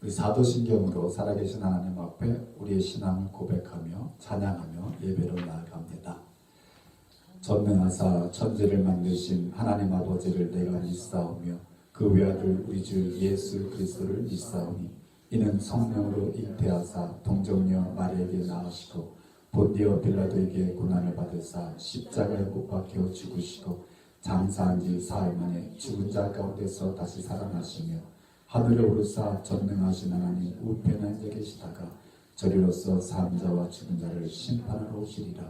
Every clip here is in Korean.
우리 사도신경으로 살아계신 하나님 앞에 우리의 신앙을 고백하며 찬양하며 예배로 나아갑니다. 전능하사 천지를 만드신 하나님 아버지를 내가 믿사오며 그 외아들 우리 주 예수 그리스도를 믿사오니 이는 성령으로 잉태하사 동정녀 마리에게 낳으시고 본디오 빌라도에게 고난을 받으사 십자가에 못 박혀 죽으시고 장사한 지 사흘 만에 죽은 자 가운데서 다시 살아나시며 하늘에 오르사 전능하신 하나님 우편에 앉아 계시다가 저리로서 사는 자와 죽은 자를 심판하러 오시리라.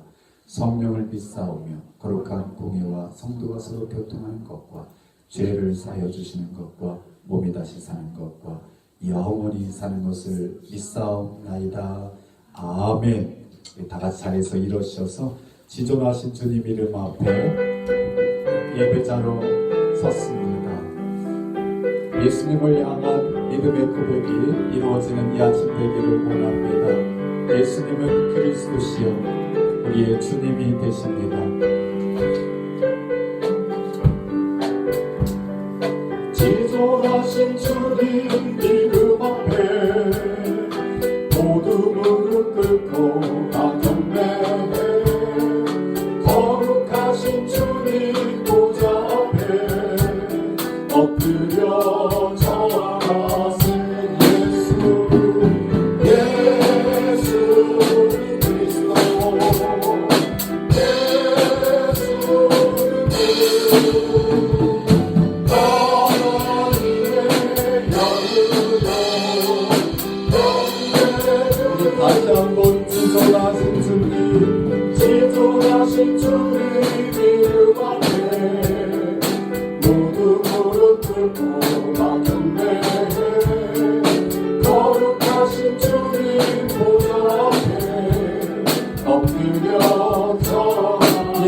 성령을 믿사오며 거룩한 공예와 성도가 서로 교통하는 것과 죄를 사하여 주시는 것과 몸이 다시 사는 것과 영원히 사는 것을 믿사옵나이다. 아멘. 다 같이 자리에서 일어서셔서 지존하신 주님 이름 앞에 예배자로 섰습니다. 예수님을 향한 믿음의 고백이 이루어지는 이 아침 되기를 원합니다. 예수님은 그리스도시요 우리의 주님이 되십니다. 지존하신 주님 이름 앞에 모두 무릎 꿇고 나경배해 거룩하신 주님 보좌 앞에 엎드려 절하세. 예수는 그리스도 다시 한번 지존하신 주님 지존하신 주님 이름 앞에 모두 무릎 꿇고 나경배해 거룩하신 주님 보좌 앞에 엎드려 절하세.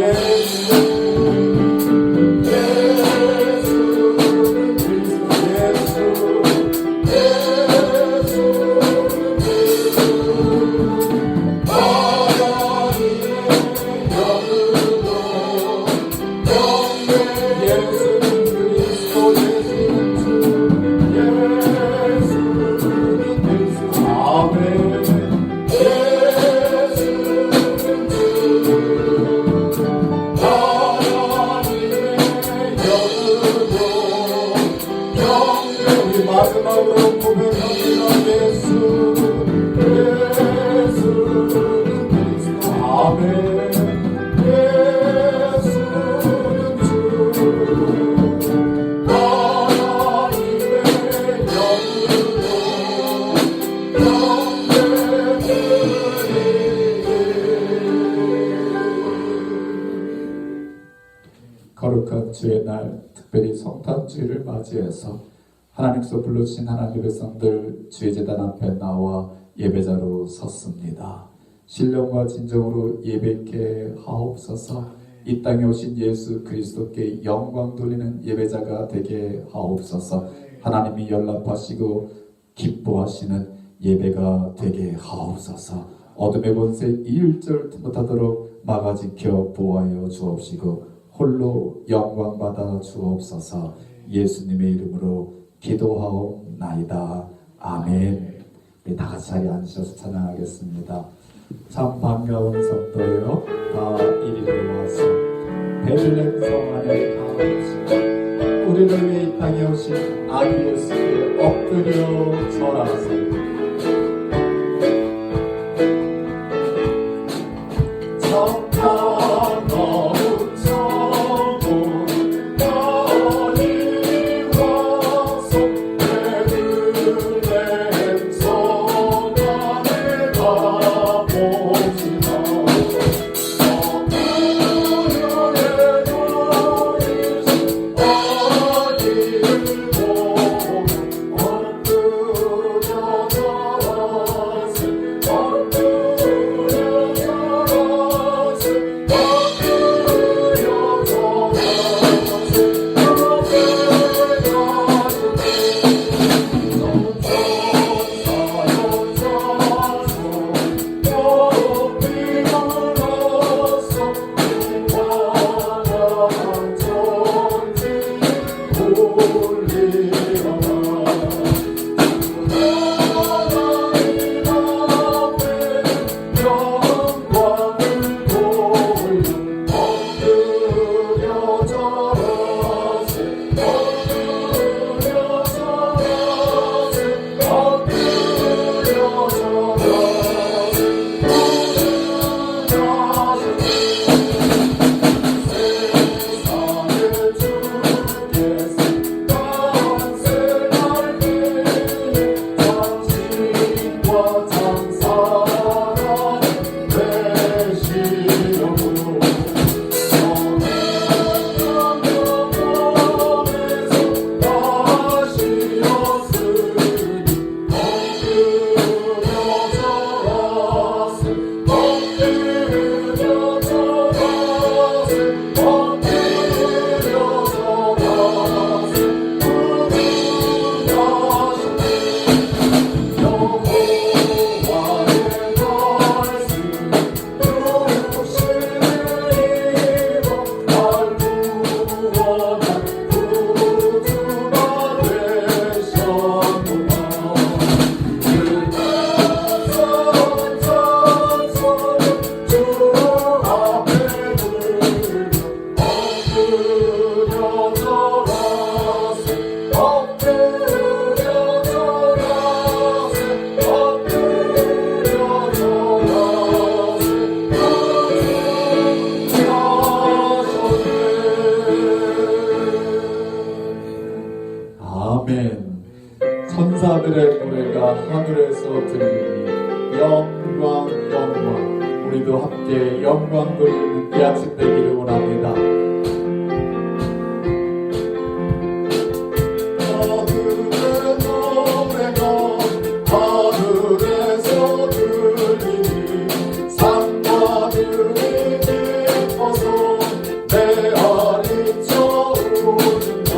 마지막으로 고백합니다. 예수는 그리스도. 아멘. 예수는 주 하나님의 거룩한 주의 날, 특별히 성탄주의를 맞이해서 하나님께서 불러주신 하나님의 백성들 주의 제단 앞에 나와 예배자로 섰습니다. 신령과 진정으로 예배케 하옵소서. 이 땅에 오신 예수 그리스도께 영광 돌리는 예배자가 되게 하옵소서. 하나님이 연락하시고 기뻐하시는 예배가 되게 하옵소서. 어둠의 권세 이일절 못하도록 막아지켜 보호하여 주옵시고 홀로 영광 받아 주옵소서. 예수님의 이름으로 기도하옵나이다. 아멘. 우리 다 같이 자리에 앉으셔서 찬양하겠습니다. 참 반가운 성도요, 다 이리로 와서 베들레헴 성 안에 다 같이 우리를 위해 이 땅에 오신 아기 예수께 엎드려 절하세. 노래가 하늘에서 들리니 영광 영광. 우리도 함께 영광 돌리는 이 아침 되기를 원합니다. 하늘에서 들리니 산마들이 기뻐서 메아리 쳐오른다.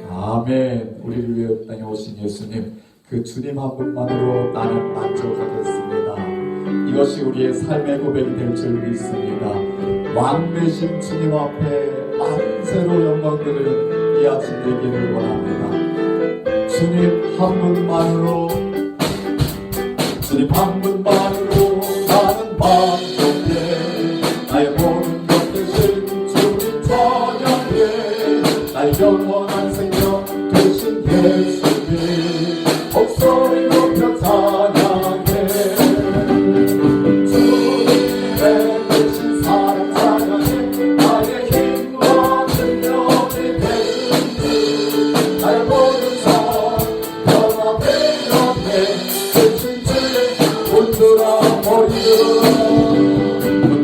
아멘. 우리를 위해 땅에 오신 예수님, 그 주님 한 분만으로 나는 만족하겠습니다. 이것이 우리의 삶의 고백이 될 줄 믿습니다. 왕 되신 주님 앞에 만세로 영광 드리는 이 아침 되기를 원합니다. 주님 한 분만으로, 주님 한 분만으로 나는 만족해. 나의 모든 것 되신 주님 찬양해. 나의 영원한 생명 되신 예수님 목소리 높여 찬양해. 주님의 되신 사랑 찬양해. 나의 힘과 능력이 되신 주, 나의 모든 삶 변화되게 되신 주의 온두라 머리 들어라,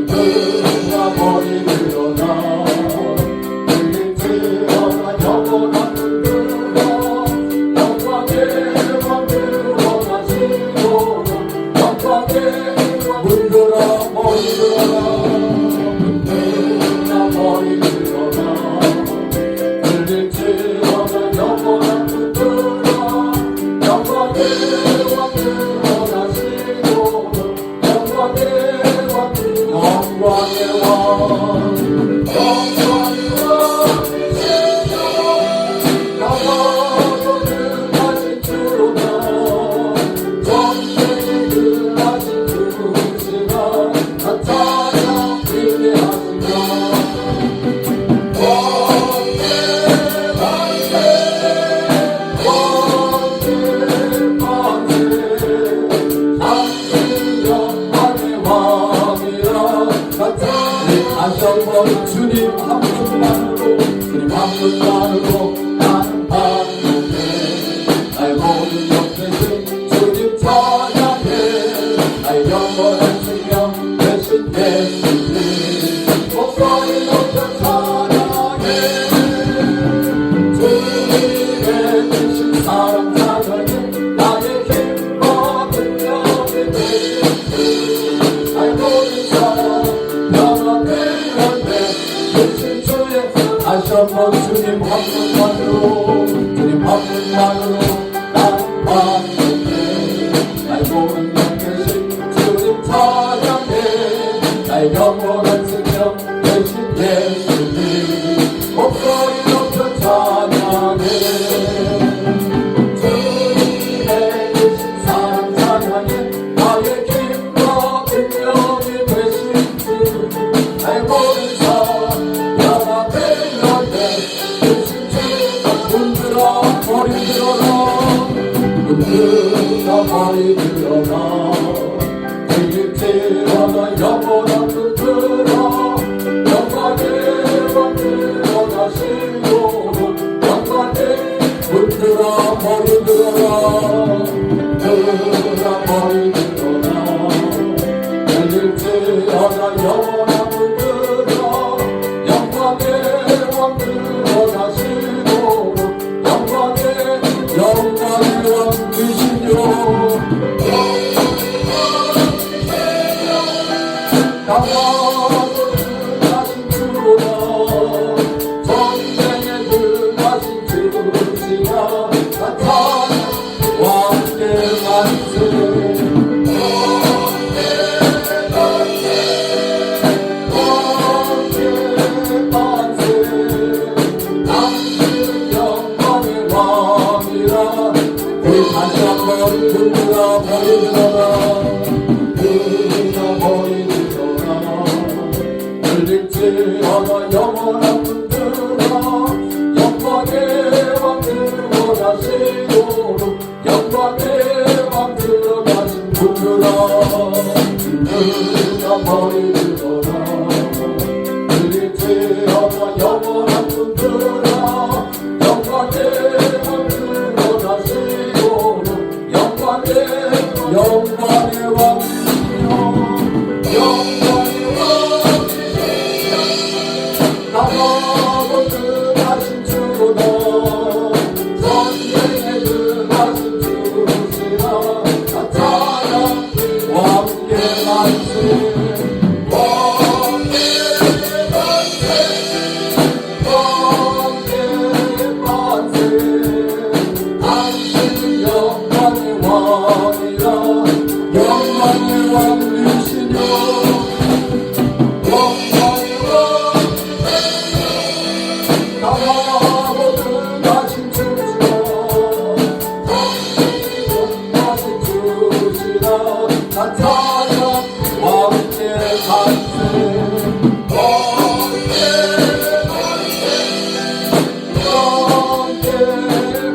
온두라 머리 들어라. 주님 한 분만으로, 주님 한 분만으로 나는 만족해. 나의 모든 것 되신 주님 찬양해. 나의 영원한 생명 되신 예수님 목소리 높여 찬양해 주님의 되신 사랑 찬양해 나의 힘과 능력이 되신 주 나의 모든 사랑 변화되었네 되신 주의 다시 한번 주님 한 분만으로 주님 한 분만으로 나는 만족해 나의 모든 것 되신 주님 찬양해 나의 영원한 생명 되신 예수님 목소리 높여 찬양해 주님의 되신 사랑 찬양해 나의 힘과 능력이 되신 주 나의 모든 사랑 변화되었네 되신 주 흔들어 머리 들어라 흔들어 머리 들어라 일일지어나 영원한 흔들어 영광의 왕 들어가시도록 영광의 흔들어 머리 들어라 흔들어 머리 들어라 일일지어나 영원한 흔들어 영광의 왕 들어가시도록 영광의 왕 되시뇨 강하고 등하신 주로다 전쟁에 등하신 주시라 나타나 왕께 만세 왕께 만세 당신은 영광의 왕이라 우리 다시 한번 흔들어 머리 들어라 흔들어 머리 들어라 들릴지어나 영원한 흔들어 영광의 왕 들어가시도록 영광의 왕 들어가신 흔들어 흔들어 머리 들어라 들릴지어나 영원한 흔들어 영광의 왕 들어가시도록 영광의 왕이시여 영광의 왕이시여 나가고 등하신 주로다 전쟁에 등하신 주시라 나타나 왕께 만세 왕께 만세 왕께 만세 당신은 영광의 왕이라 영광의 왕이시뇨 영광의 왕 나가고 등하신 주시라 등하신 주시라 나타나 왕께 만세 왕께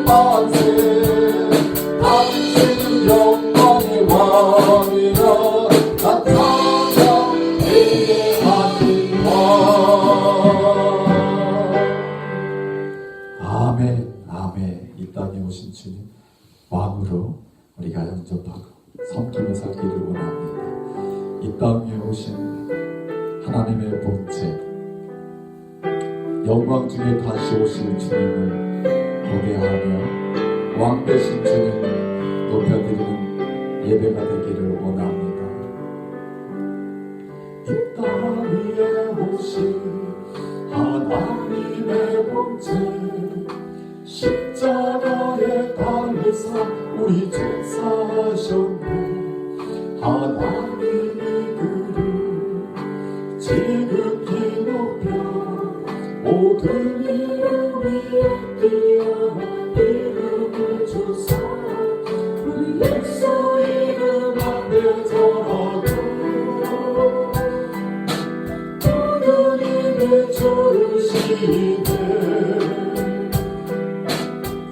만세 당신은 영광의 왕이라 나타나 위대하신 왕 아멘 아멘 이 땅에 오신 주님 왕으로 우리가 영접하고 섬기며 살기를 원합니다. 이 땅에 오신 하나님의 본체 영광 중에 다시 오신 주님을 고대하며 왕 되신 주님을 높여드리는 예배가 되기를 원합니다. 이 땅 위에 오신 하나님의 본체 십자가에 달리사 우리 죄 사셨네 하나님이 그를 지극히 높여 모든 이름 위에 뛰어나 이름을 주사 우리 예수 이름 앞에 절하고 모든 이름을 주시네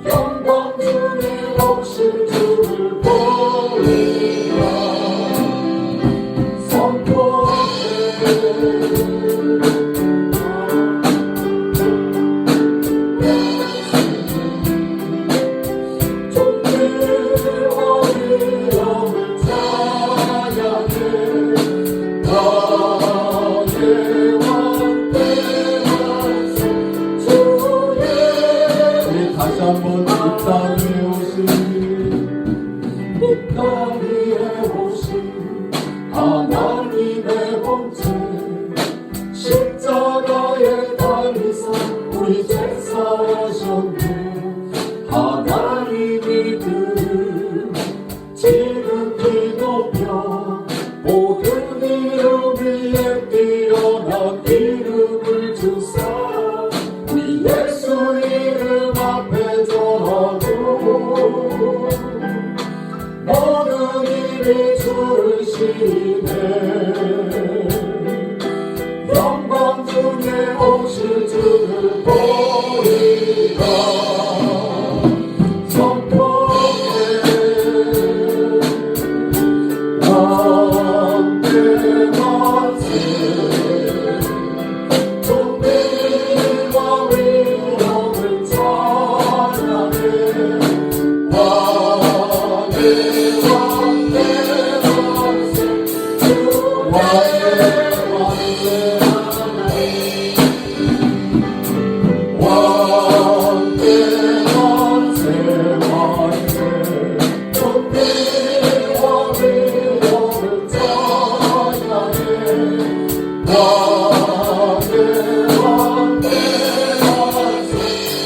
영광 중에 오신 주를 보리라 선포해 십자가에 달리사 우리 죄 사하셨네. 하나님이 그 지극히 높여 모든 이름 위에 뛰어난 이름을 주사 우리 예수 이름 앞에 절하고 모든 입이 주르시네. 영광 중에 오실 주를 보리라.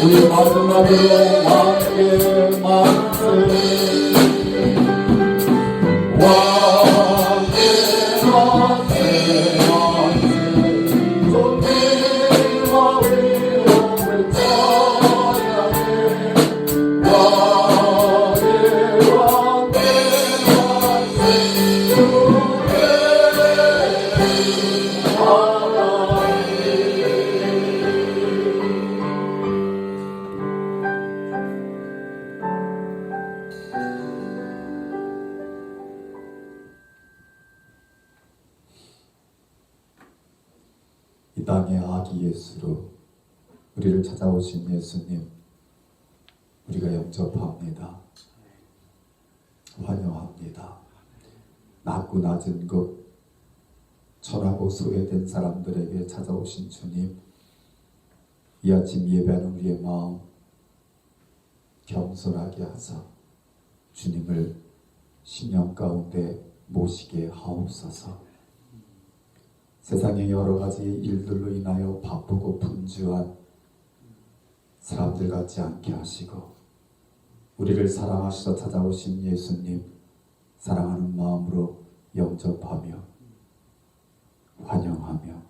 우리 마지막으로 왕께 만세 왕께 만세 만세 존귀와 위엄을 찬양해 왕께 왕께 만세 주의 이 땅의 아기 예수로 우리를 찾아오신 예수님, 우리가 영접합니다. 환영합니다. 낮고 낮은 곳, 천하고 소외된 사람들에게 찾아오신 주님, 이 아침 예배하는 우리의 마음 겸손하게 하사 주님을 신령 가운데 모시게 하옵소서. 세상의 여러 가지 일들로 인하여 바쁘고 분주한 사람들 같지 않게 하시고 우리를 사랑하시러 찾아오신 예수님 사랑하는 마음으로 영접하며 환영하며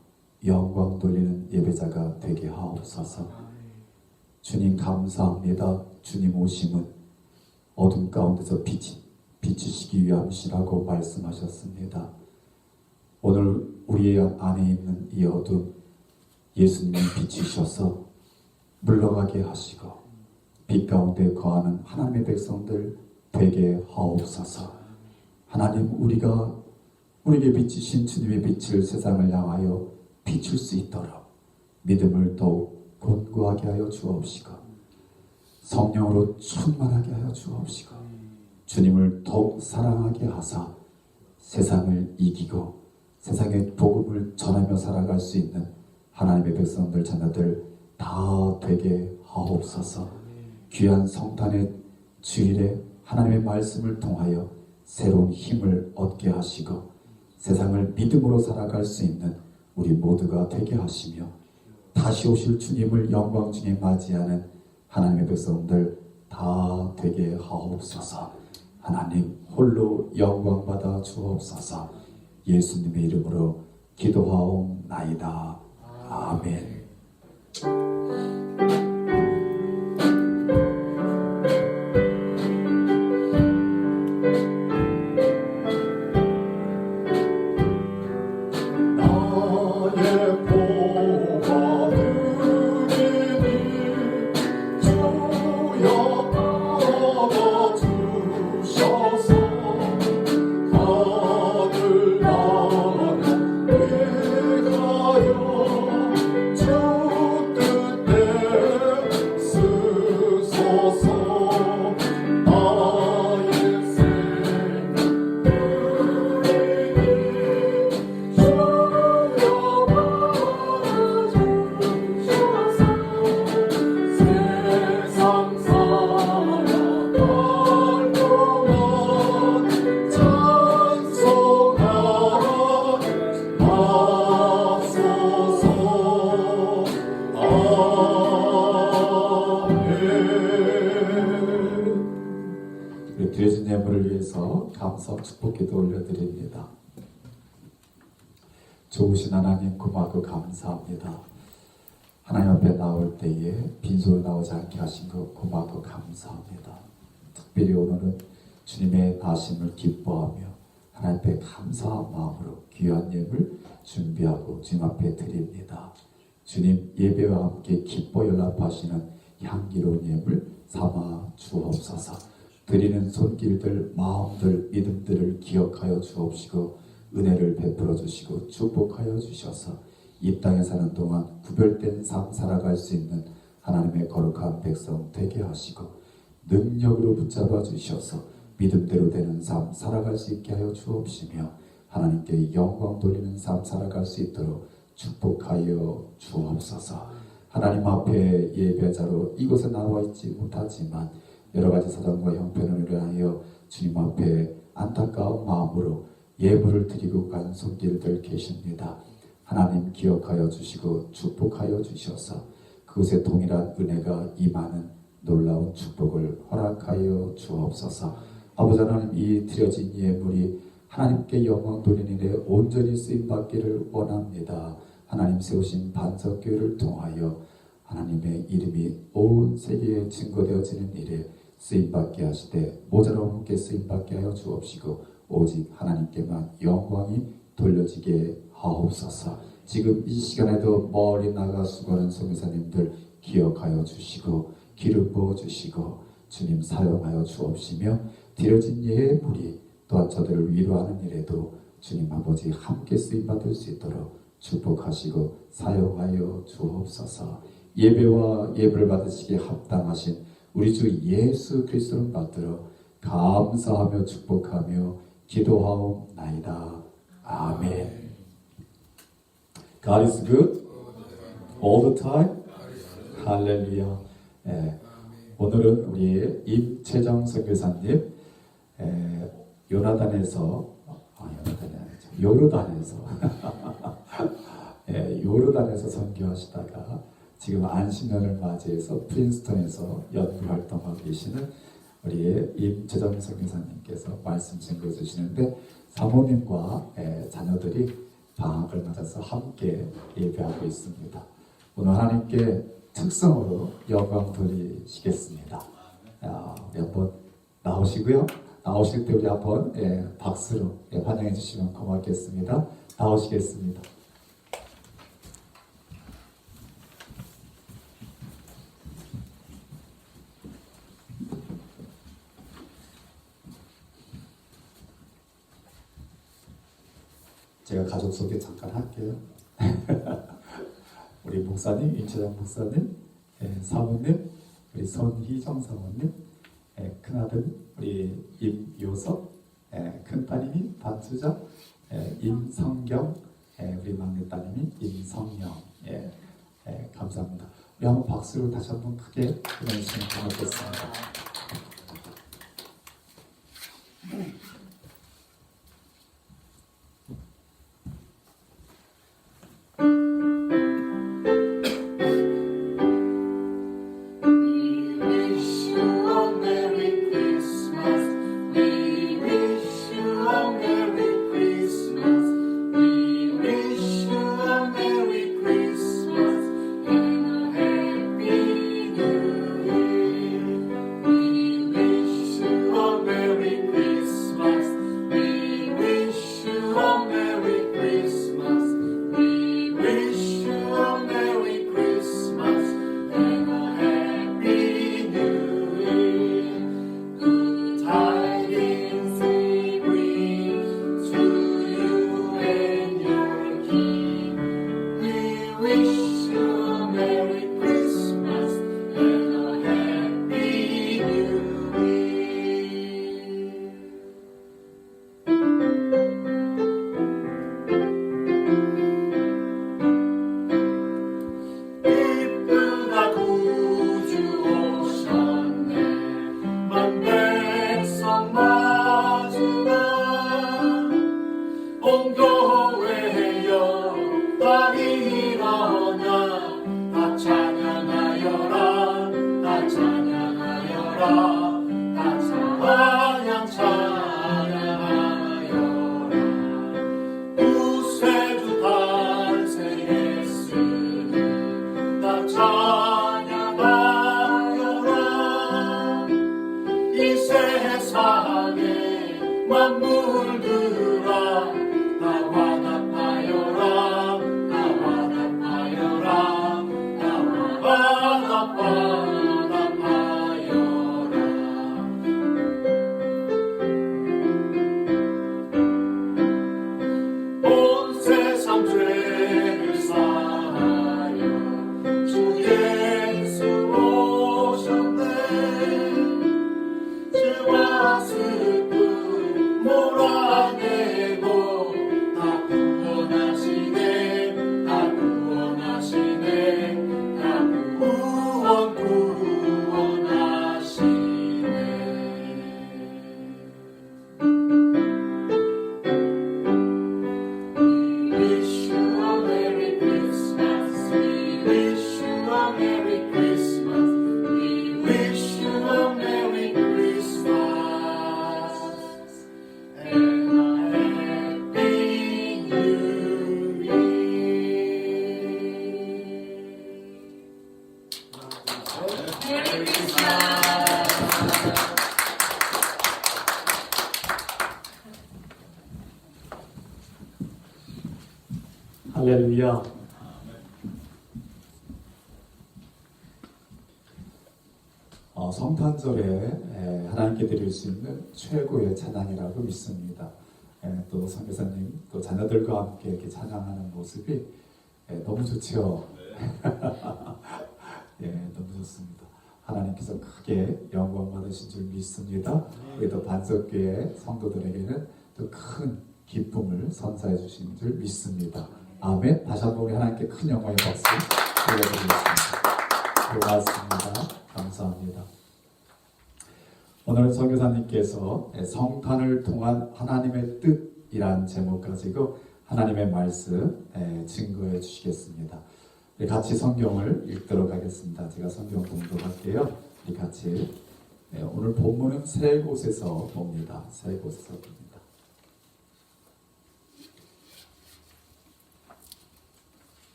영광 돌리는 예배자가 되게 하옵소서. 주님 감사합니다. 주님 오심은 어둠 가운데서 비추시기 위함이라고 말씀하셨습니다. 오늘 우리 안에 있는 이 어둠 예수님이 비추셔서 물러가게 하시고 빛 가운데 거하는 하나님의 백성들 되게 하옵소서. 하나님, 우리에게 비치신 주님의 빛을 세상을 향하여 비출 수 있도록 믿음을 더욱 견고하게 하여 주옵시고 성령으로 충만하게 하여 주옵시고 주님을 더욱 사랑하게 하사 세상을 이기고 세상의 복음을 전하며 살아갈 수 있는 하나님의 백성들 자녀들 다 되게 하옵소서. 귀한 성탄의 주일에 하나님의 말씀을 통하여 새로운 힘을 얻게 하시고 세상을 믿음으로 살아갈 수 있는 우리 모두가 되게 하시며 다시 오실 주님을 영광 중에 맞이하는 하나님의 백성들 다 되게 하옵소서. 하나님 홀로 영광 받아 주옵소서. 예수님의 이름으로 기도하옵나이다. 아멘. 나와서 축복기도 올려드립니다. 좋으신 하나님 고맙고 감사합니다. 하나님 앞에 나올 때에 빈손으로 나오지 않게 하신 것 고맙고 감사합니다. 특별히 오늘은 주님의 나심을 기뻐하며 하나님 앞에 감사한 마음으로 귀한 예물 준비하고 주님 앞에 드립니다. 주님 예배와 함께 기뻐 연락하시는 향기로운 예물 삼아 주옵소서. 드리는 손길들, 마음들, 믿음들을 기억하여 주옵시고 은혜를 베풀어 주시고 축복하여 주셔서 이 땅에 사는 동안 구별된 삶 살아갈 수 있는 하나님의 거룩한 백성 되게 하시고 능력으로 붙잡아 주셔서 믿음대로 되는 삶 살아갈 수 있게 하여 주옵시며 하나님께 영광 돌리는 삶 살아갈 수 있도록 축복하여 주옵소서. 하나님 앞에 예배자로 이곳에 나와 있지 못하지만 여러 가지 사정과 형편을 위하여 주님 앞에 안타까운 마음으로 예물을 드리고 간 손길들 계십니다. 하나님 기억하여 주시고 축복하여 주셔서 그곳에 동일한 은혜가 임하는 놀라운 축복을 허락하여 주옵소서. 아버지 하나님, 이 드려진 예물이 하나님께 영광 돌리는 일에 온전히 쓰임받기를 원합니다. 하나님 세우신 반석교회를 통하여 하나님의 이름이 온 세계에 증거되어지는 일에 쓰임받게 하시되 모자라움께 쓰임받게 하여 주옵시고 오직 하나님께만 영광이 돌려지게 하옵소서. 지금 이 시간에도 멀리 나가 수고하는 선교사님들 기억하여 주시고 기름 부어 주시고 주님 사용하여 주옵시며 드려진 예물이 또한 저들을 위로하는 일에도 주님 아버지 함께 쓰임받을 수 있도록 축복하시고 사용하여 주옵소서. 예배와 예배를 받으시기에 합당하신 우리 주 예수 그리스도를 받들어 감사하며 축복하며 기도하옵나이다. 아멘. God is good all the time. 할렐루야. 오늘은 우리 임채정 선교사님 요르단에서 요르단에서 선교하시다가 지금 안식년을 맞이해서 프린스턴에서 연구 활동하고 계시는 우리 임채정 선교사님께서 말씀 증거해 주시는데 사모님과 자녀들이 방학을 맞아서 함께 예배하고 있습니다. 오늘 하나님께 특성으로 영광 돌리시겠습니다. 우리 한번 나오시고요. 나오실 때 우리 한번 박수로 환영해 주시면 고맙겠습니다. 나오시겠습니다. 제가 가족 소개 잠깐 할게요. 우리 목사님, 임채정 목사님, 사모님, 우리 손희정 사모님, 큰아들 우리 임요섭, 큰따님이 박수정, 임성경, 우리 막내따님이 임성영. 감사합니다. 우리 한번 박수로 다시 한번 크게 보내주시면 고맙겠습니다. Merry Christmas. 할렐루야. 성탄절에 하나님께 드릴 수 있는 최고의 찬양이라고 믿습니다. 또 선교사님 또 자녀들과 함께 이렇게 찬양하는 모습이 너무 좋죠. 너무 좋습니다. 하나님께서 크게 영광 받으신 줄 믿습니다. 우리 또 반석교회 성도들에게는 또 큰 기쁨을 선사해 주신 줄 믿습니다. 아멘. 다시 한번 우리 하나님께 큰 영광의 박수 드려드리겠습니다. 고맙습니다. 감사합니다. 오늘 선교사님께서 성탄을 통한 하나님의 뜻이란 제목 가지고 하나님의 말씀 증거해 주시겠습니다. 우리 같이 성경을 읽도록 하겠습니다. 제가 성경 봉독할게요. 우리 같이 오늘 본문은 세 곳에서 봅니다. 세 곳에서 봅니다.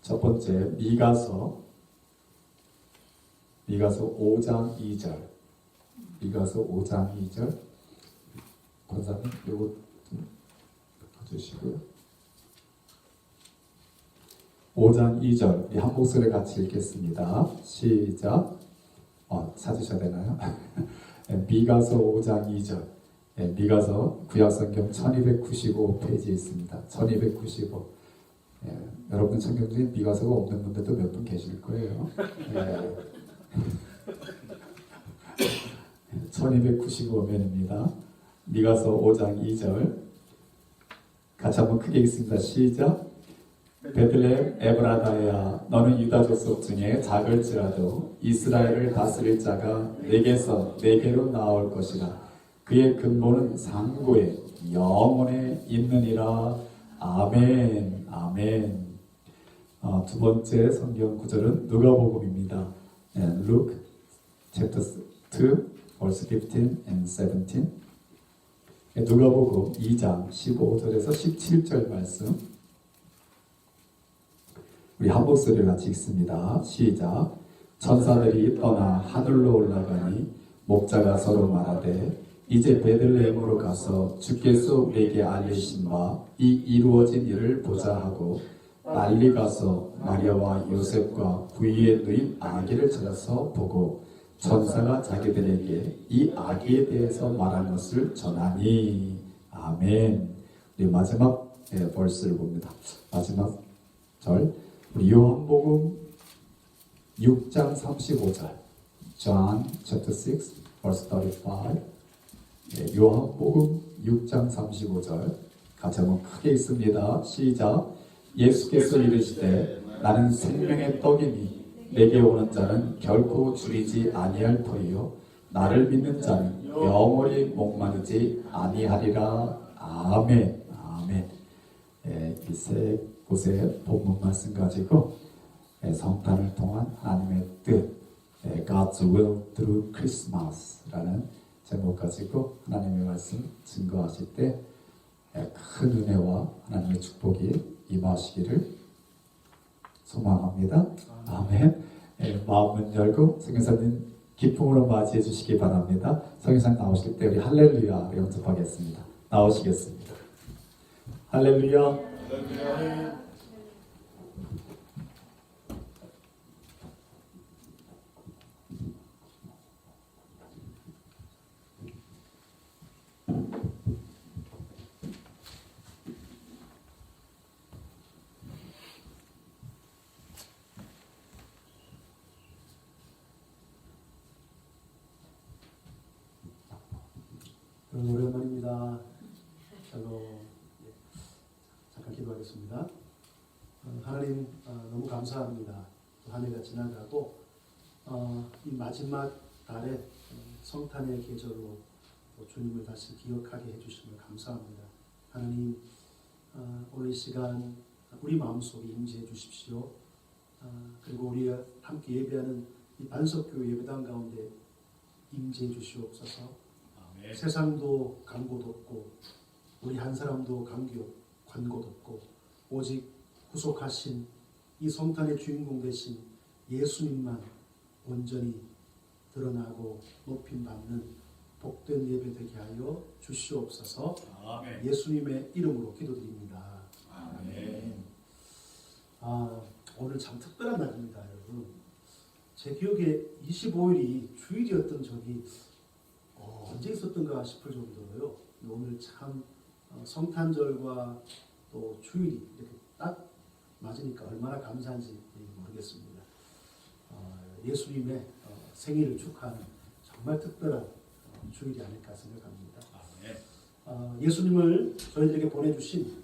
첫 번째 미가서 5장 2절. 미가서 5장 2절. 권사님 이거 좀 봐주시고요. 5장 2절 우리 한 목소리 같이 읽겠습니다. 시작. 찾으셔야 되나요? 미가서 5장 2절. 미가서 구약성경 1295페이지에 있습니다. 1295. 여러분 성경 중에 미가서가 없는 분들도 몇 분 계실 거예요. 1295면입니다. 미가서 5장 2절 같이 한번 크게 읽습니다. 시작. 베들레헴 에브라다야 너는 유다 족속 중에 작을지라도 이스라엘을 다스릴 자가 내게로 나올 것이라. 그의 근본은 상고에 영원에 있느니라. 아멘. 아멘. 두 번째 성경 구절은 누가복음입니다. Luke chapter 2 verse 15 and 17. 누가복음 2장 15절에서 17절 말씀 우리 한 목소리를 같이 읽습니다. 시작. 천사들이 떠나 하늘로 올라가니 목자가 서로 말하되 이제 베들레헴으로 가서 주께서 우리에게 알리신 바 이 이루어진 일을 보자 하고 빨리 가서 마리아와 요셉과 부위에 누인 아기를 찾아서 보고 천사가 자기들에게 이 아기에 대해서 말한 것을 전하니. 아멘. 우리 마지막 벌스를 봅니다. 마지막 절 우리 요한복음 6장 35절 John chapter 6 verse 35. 요한복음 6장 35절 같이 한번 크게 읽습니다. 시작. 예수께서 이르시되 나는 생명의 떡이니 내게 오는 자는 결코 줄이지 아니할 터이요 나를 믿는 자는 영원히 목마르지 아니하리라. 아멘. 아멘. 이 세 곳의 본문 말씀 가지고 성탄을 통한 하나님의 뜻 God's will through Christmas라는 제목 가지고 하나님의 말씀 증거하실 때 큰 은혜와 하나님의 축복이 임하시기를 소망합니다. 아멘. 마음은 열고 성교사님 기쁨으로 맞이해 주시기 바랍니다. 성교사님 나오실 때 우리 할렐루야 연습하겠습니다. 나오시겠습니다. 할렐루야. 할렐루야. 오랜만입니다. 샬롬. 잠깐 기도하겠습니다. 하나님 너무 감사합니다. 한 해가 지나가고 이 마지막 달에 성탄의 계절로 주님을 다시 기억하게 해주심을 감사합니다. 하나님 오늘 이 시간 우리 마음속에 임재해 주십시오. 그리고 우리 함께 예배하는 이 반석교회 예배당 가운데 임재해 주시옵소서. 세상도 간 곳 없고 우리 한 사람도 간 곳 없고 오직 후속하신 이 성탄의 주인공 되신 예수님만 온전히 드러나고 높임받는 복된 예배 되게 하여 주시옵소서. 아멘. 예수님의 이름으로 기도드립니다. 아멘. 오늘 참 특별한 날입니다, 여러분. 제 기억에 25일이 주일이었던 적이 언제 있었던가 싶을 정도로요. 오늘 참 성탄절과 또 주일이 이렇게 딱 맞으니까 얼마나 감사한지 모르겠습니다. 예수님의 생일을 축하하는 정말 특별한 주일이 아닐까 생각합니다. 예수님을 저희들에게 보내주신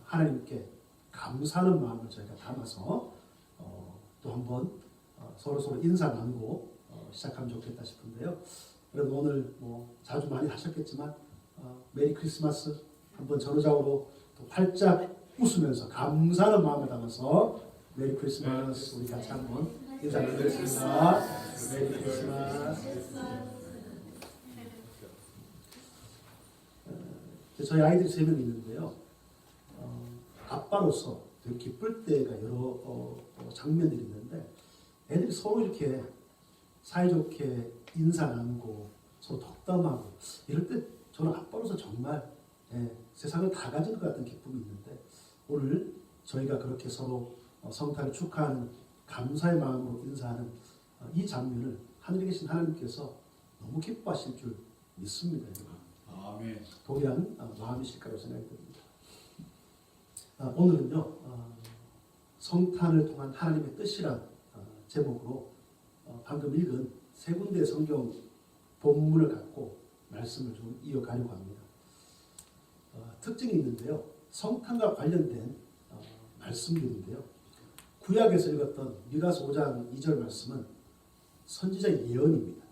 하나님께 감사하는 마음을 저희가 담아서 또 한번 서로 인사 나누고 시작하면 좋겠다 싶은데요. 여러분 오늘 뭐 자주 많이 하셨겠지만 메리 크리스마스 한번 전후좌우로 또 활짝 웃으면서 감사하는 마음을 담아서 메리 크리스마스 우리 같이 한번 인사 나누겠습니다. 메리 크리스마스. 저희 아이들이 3명 있는데요. 아빠로서 되게 기쁠 때가 여러 장면들이 있는데 애들이 서로 이렇게 사이좋게 인사 나누고 서로 덕담하고 이럴 때 저는 아빠로서 정말 세상을 다 가진 것 같은 기쁨이 있는데 오늘 저희가 그렇게 서로 성탄을 축하하는 감사의 마음으로 인사하는 이 장면을 하늘에 계신 하나님께서 너무 기뻐하실 줄 믿습니다. 아멘. 동일한 마음이실 거라고 생각이 듭니다. 오늘은요 성탄을 통한 하나님의 뜻이란 제목으로 방금 읽은 3군데 성경 본문을 갖고 말씀을 좀 이어가려고 합니다. 특징이 있는데요. 성탄과 관련된 말씀들인데요. 구약에서 읽었던 미가서 5장 2절 말씀은 선지자의 예언입니다.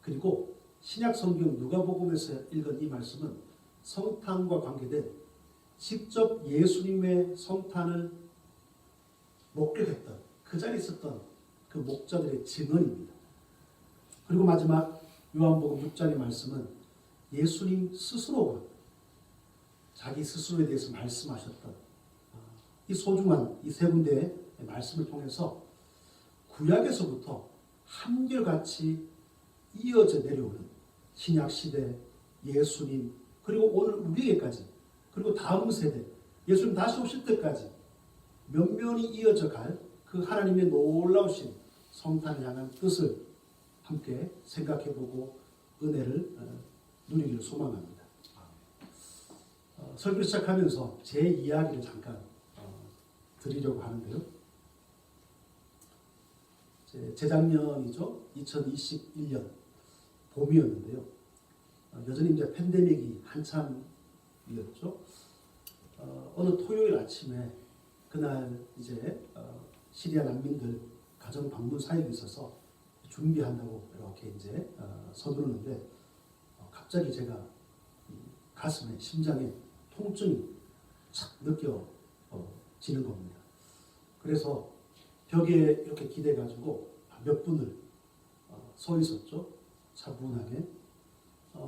그리고 신약 성경 누가복음에서 읽은 이 말씀은 성탄과 관계된 직접 예수님의 성탄을 목격했던 그 자리에 있었던 그 목자들의 증언입니다. 그리고 마지막 요한복음 6장의 말씀은 예수님 스스로가 자기 스스로에 대해서 말씀하셨던 이 소중한 이 3군데의 말씀을 통해서 구약에서부터 한결같이 이어져 내려오는 신약시대 예수님 그리고 오늘 우리에게까지 그리고 다음 세대 예수님 다시 오실 때까지 면면이 이어져 갈 그 하나님의 놀라우신 성탄을 향한 뜻을 함께 생각해보고 은혜를 누리기를 소망합니다. 설교 시작하면서 제 이야기를 잠깐 드리려고 하는데요. 재작년이죠. 2021년 봄이었는데요. 여전히 이제 팬데믹이 한참이었죠. 어느 토요일 아침에 그날 이제 시리아 난민들 가정 방문 사역이 있어서 준비한다고 이렇게 이제 서두르는데 갑자기 제가 가슴에 심장에 통증이 착 느껴지는 겁니다. 그래서 벽에 이렇게 기대가지고 몇 분을 서 있었죠. 차분하게.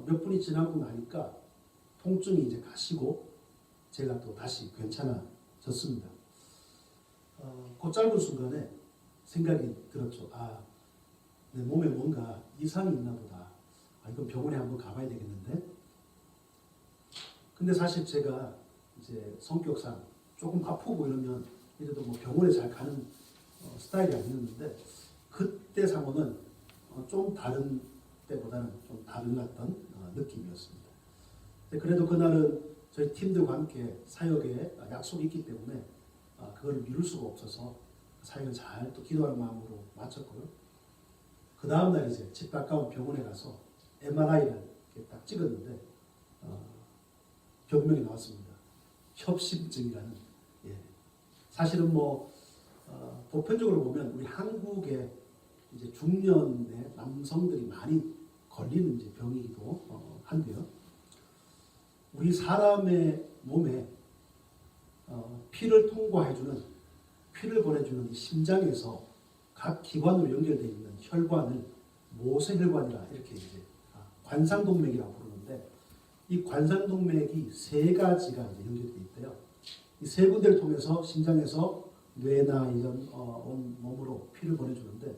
몇 분이 지나고 나니까 통증이 이제 가시고 제가 또 다시 괜찮아졌습니다. 그 짧은 순간에 생각이 들었죠. 내 몸에 뭔가 이상이 있나 보다. 이건 병원에 한번 가봐야 되겠는데. 근데 사실 제가 이제 성격상 조금 아프고 이러면 이래도 뭐 병원에 잘 가는 스타일이 아니었는데 그때 상황은 좀 다른 때보다는 좀 달랐던 느낌이었습니다. 그래도 그날은 저희 팀들과 함께 사역에 약속이 있기 때문에 그걸 미룰 수가 없어서 사역을 잘 또 기도하는 마음으로 마쳤고요. 그 다음날 이제 집 가까운 병원에 가서 MRI를 딱 찍었는데 병명이 나왔습니다. 협심증이라는. 사실은 뭐 보편적으로 보면 우리 한국의 이제 중년의 남성들이 많이 걸리는 이제 병이기도 한데요. 우리 사람의 몸에 피를 통과해주는 피를 보내주는 심장에서 각 기관으로 연결되어 있는 혈관을 모세혈관이라 이렇게 이제 관상동맥이라고 부르는데 이 관상동맥이 3가지가 이제 연결되어 있대요. 이 3군데를 통해서 심장에서 뇌나 이런 온 몸으로 피를 보내주는데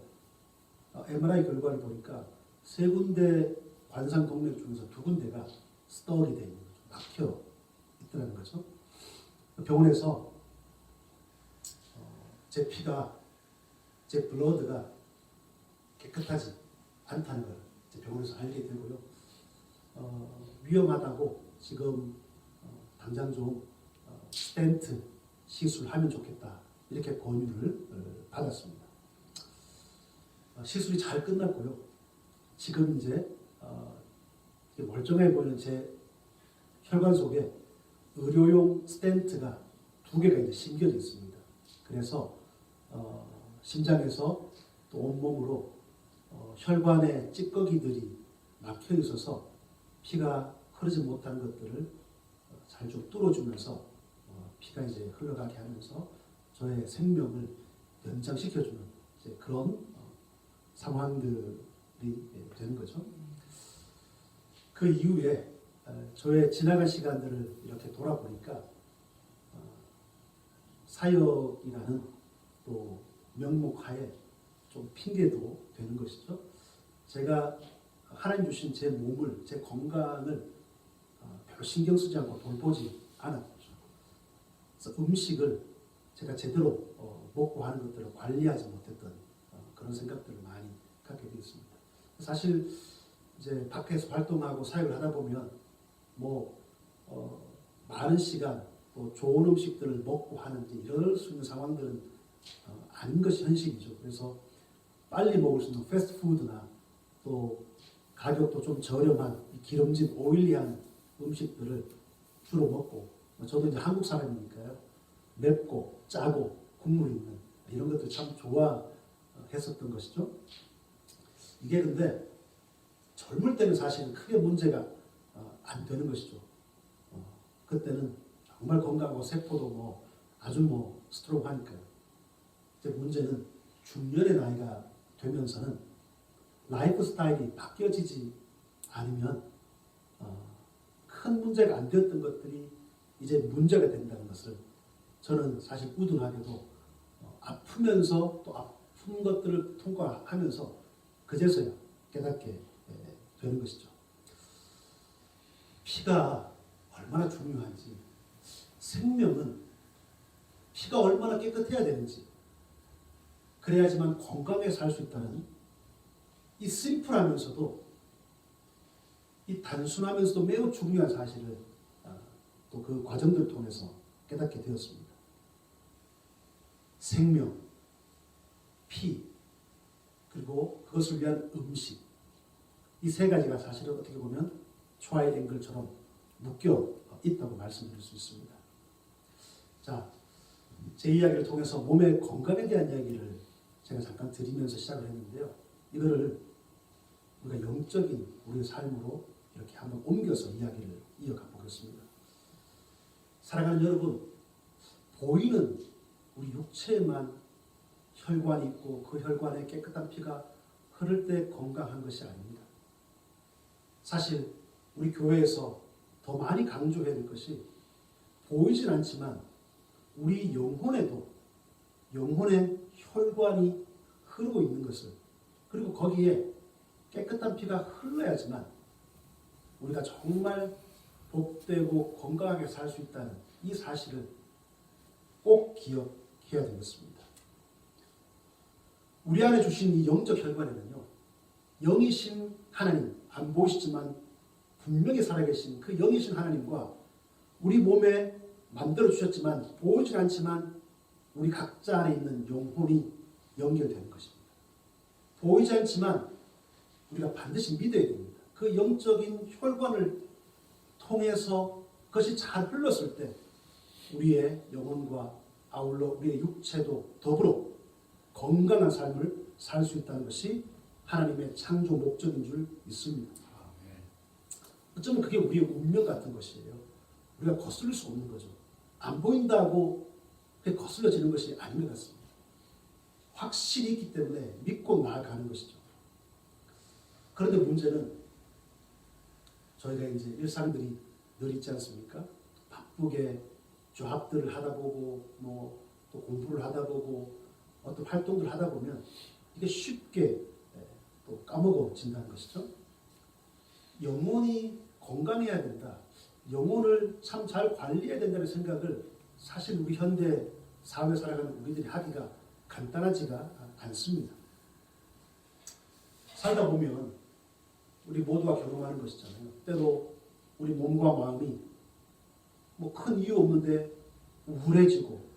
MRI 결과를 보니까 3군데 관상동맥 중에서 2군데가 스토리 되어 있는 거죠. 막혀 있더라는 거죠. 병원에서 제 피가, 제 블러드가 깨끗하지 않다는 걸 이제 병원에서 알게 되고요. 위험하다고 지금 당장 좀 스텐트 시술하면 좋겠다 이렇게 권유를 받았습니다. 시술이 잘 끝났고요. 지금 이제 멀쩡해 보이는 제 혈관 속에 의료용 스텐트가 2개가 이제 심겨져 있습니다. 그래서 심장에서 또 온몸으로 혈관에 찌꺼기들이 막혀 있어서 피가 흐르지 못하는 것들을 잘 좀 뚫어주면서 피가 이제 흘러가게 하면서 저의 생명을 연장시켜주는 이제 그런 상황들이 되는 거죠. 그 이후에 저의 지나간 시간들을 이렇게 돌아보니까 사역이라는 또 명목하에 좀 핑계도 되는 것이죠. 제가 하나님 주신 제 몸을, 제 건강을 별로 신경 쓰지 않고 돌보지 않았죠. 그래서 음식을 제가 제대로 먹고 하는 것들을 관리하지 못했던 그런 생각들을 많이 갖게 되었습니다. 사실 이제 밖에서 활동하고 사역을 하다 보면 많은 시간 또 좋은 음식들을 먹고 하는지 이럴 수 있는 상황들은 아닌 것이 현실이죠. 그래서 빨리 먹을 수 있는 패스트푸드나 또 가격도 좀 저렴한 기름진 오일리한 음식들을 주로 먹고, 저도 이제 한국 사람이니까요. 맵고 짜고 국물 있는 이런 것들 참 좋아했었던 것이죠. 이게 근데 젊을 때는 사실은 크게 문제가 안 되는 것이죠. 그때는 정말 건강하고 세포도 아주 스트롱하니까요. 이제 문제는 중년의 나이가 되면서는 라이프 스타일이 바뀌어지지 않으면 큰 문제가 안 되었던 것들이 이제 문제가 된다는 것을 저는 사실 우둔하게도 아프면서 또 아픈 것들을 통과하면서 그제서야 깨닫게 되는 것이죠. 피가 얼마나 중요한지, 생명은 피가 얼마나 깨끗해야 되는지, 그래야지만 건강하게 살 수 있다는 이 심플하면서도 이 단순하면서도 매우 중요한 사실을 또 그 과정들을 통해서 깨닫게 되었습니다. 생명, 피, 그리고 그것을 위한 음식, 이 세 가지가 사실은 어떻게 보면 트라이앵글처럼 묶여 있다고 말씀드릴 수 있습니다. 자, 제 이야기를 통해서 몸의 건강에 대한 이야기를 제가 잠깐 드리면서 시작을 했는데요. 이거를 우리가 영적인 우리의 삶으로 이렇게 한번 옮겨서 이야기를 이어가 보겠습니다. 사랑하는 여러분, 보이는 우리 육체에만 혈관이 있고 그 혈관에 깨끗한 피가 흐를 때 건강한 것이 아닙니다. 사실 우리 교회에서 더 많이 강조해야 될 것이 보이진 않지만 우리 영혼에도 영혼의 혈관이 흐르고 있는 것을, 그리고 거기에 깨끗한 피가 흘러야지만 우리가 정말 복되고 건강하게 살 수 있다는 이 사실을 꼭 기억해야 되겠습니다. 우리 안에 주신 이 영적 혈관에는요, 영이신 하나님, 안 보이시지만 분명히 살아계신 그 영이신 하나님과 우리 몸에 만들어주셨지만 보이진 않지만 우리 각자 안에 있는 영혼이 연결되는 것입니다. 보이지 않지만 우리가 반드시 믿어야 됩니다. 그 영적인 혈관을 통해서 그것이 잘 흘렀을 때 우리의 영혼과 아울러 우리의 육체도 더불어 건강한 삶을 살 수 있다는 것이 하나님의 창조 목적인 줄 믿습니다. 어쩌면 그게 우리의 운명 같은 것이에요. 우리가 거슬릴 수 없는 거죠. 안 보인다고 그게 거슬려지는 것이 아닌 것 같습니다. 확실히 있기 때문에 믿고 나아가는 것이죠. 그런데 문제는 저희가 이제 일상들이 늘 있지 않습니까? 바쁘게 잡들을 하다 보고 또 공부를 하다 보고 어떤 활동들을 하다 보면 이게 쉽게 또 까먹어진다는 것이죠. 영혼이 건강해야 된다. 영혼을 참 잘 관리해야 된다는 생각을 사실 우리 현대 사회 살아가는 우리들이 하기가 간단하지가 않습니다. 살다 보면 우리 모두가 경험하는 것이잖아요. 때로 우리 몸과 마음이 뭐 큰 이유 없는데 우울해지고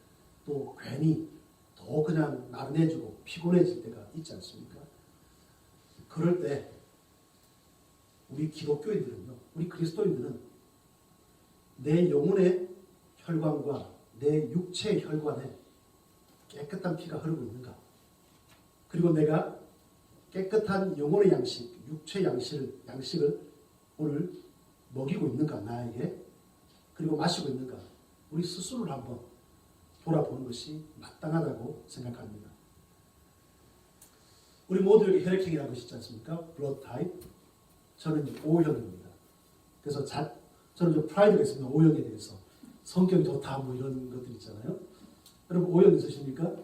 또 괜히 더 그냥 나른해지고 피곤해질 때가 있지 않습니까? 그럴 때 우리 기독교인들은요, 우리 그리스도인들은 내 영혼의 혈관과 내 육체의 혈관에 깨끗한 피가 흐르고 있는가? 그리고 내가 깨끗한 영혼의 양식, 육체 양식을 오늘 먹이고 있는가, 나에게? 그리고 마시고 있는가? 우리 스스로를 한번 돌아보는 것이 마땅하다고 생각합니다. 우리 모두에게 혈액형이라는 것이 있지 않습니까? 블러드 타입. 저는 O형입니다. 그래서 저는 좀 프라이드가 있습니다. O형에 대해서. 성격이 좋다 뭐 이런 것들 있잖아요. 여러분 O형 있으십니까?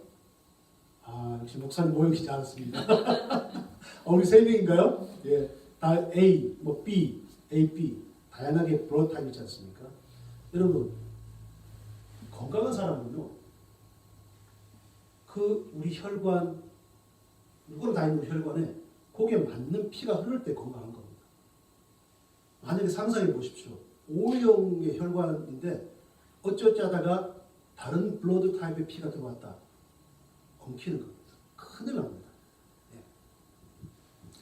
역시 목사님 O형이지 않았습니다. 우리 세 명인가요? 예, 다 A, 뭐 B, AB 다양하게 블러드 타입이 있지 않습니까? 여러분 건강한 사람은요, 그 우리 혈관, 누구나 다 있는 혈관에 거기에 맞는 피가 흐를 때 건강한 겁니다. 만약에 상상해 보십시오. O형의 혈관인데 어쩌지 하다가 다른 블러드 타입의 피가 들어왔다. 엉키는 겁니다. 큰일 납니다. 네.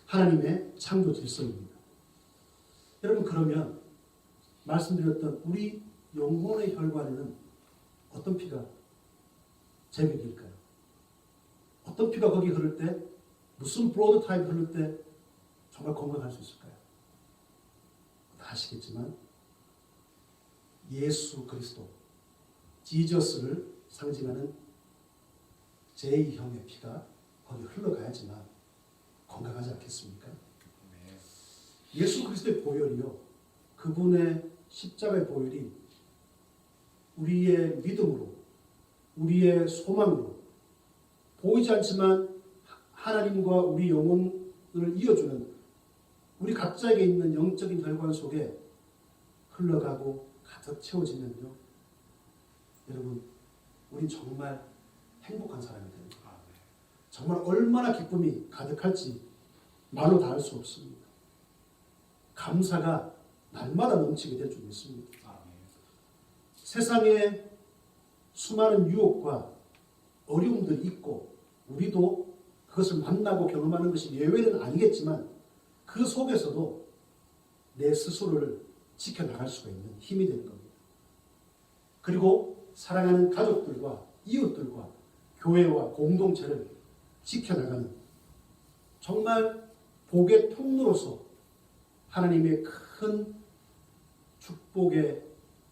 하나님의 창조 질서입니다. 여러분 그러면 말씀드렸던 우리 영혼의 혈관에는 어떤 피가 제격일까요? 어떤 피가 거기 흐를 때, 무슨 블러드 타입 흐를 때 정말 건강할 수 있을까요? 다 아시겠지만 예수 그리스도, 지저스를 상징하는 제2형의 피가 거기 흘러가야지만 건강하지 않겠습니까? 예수 그리스도의 보혈이요, 그분의 십자가의 보혈이 우리의 믿음으로, 우리의 소망으로, 보이지 않지만 하나님과 우리 영혼을 이어주는 우리 각자에게 있는 영적인 혈관 속에 흘러가고 가득 채워지면요, 여러분 우린 정말 행복한 사람이 됩니다. 정말 얼마나 기쁨이 가득할지 말로 다 할 수 없습니다. 감사가 날마다 넘치게 될 줄 믿습니다. 세상에 수많은 유혹과 어려움들이 있고 우리도 그것을 만나고 경험하는 것이 예외는 아니겠지만 그 속에서도 내 스스로를 지켜나갈 수가 있는 힘이 되는 겁니다. 그리고 사랑하는 가족들과 이웃들과 교회와 공동체를 지켜나가는 정말 복의 통로로서 하나님의 큰 축복의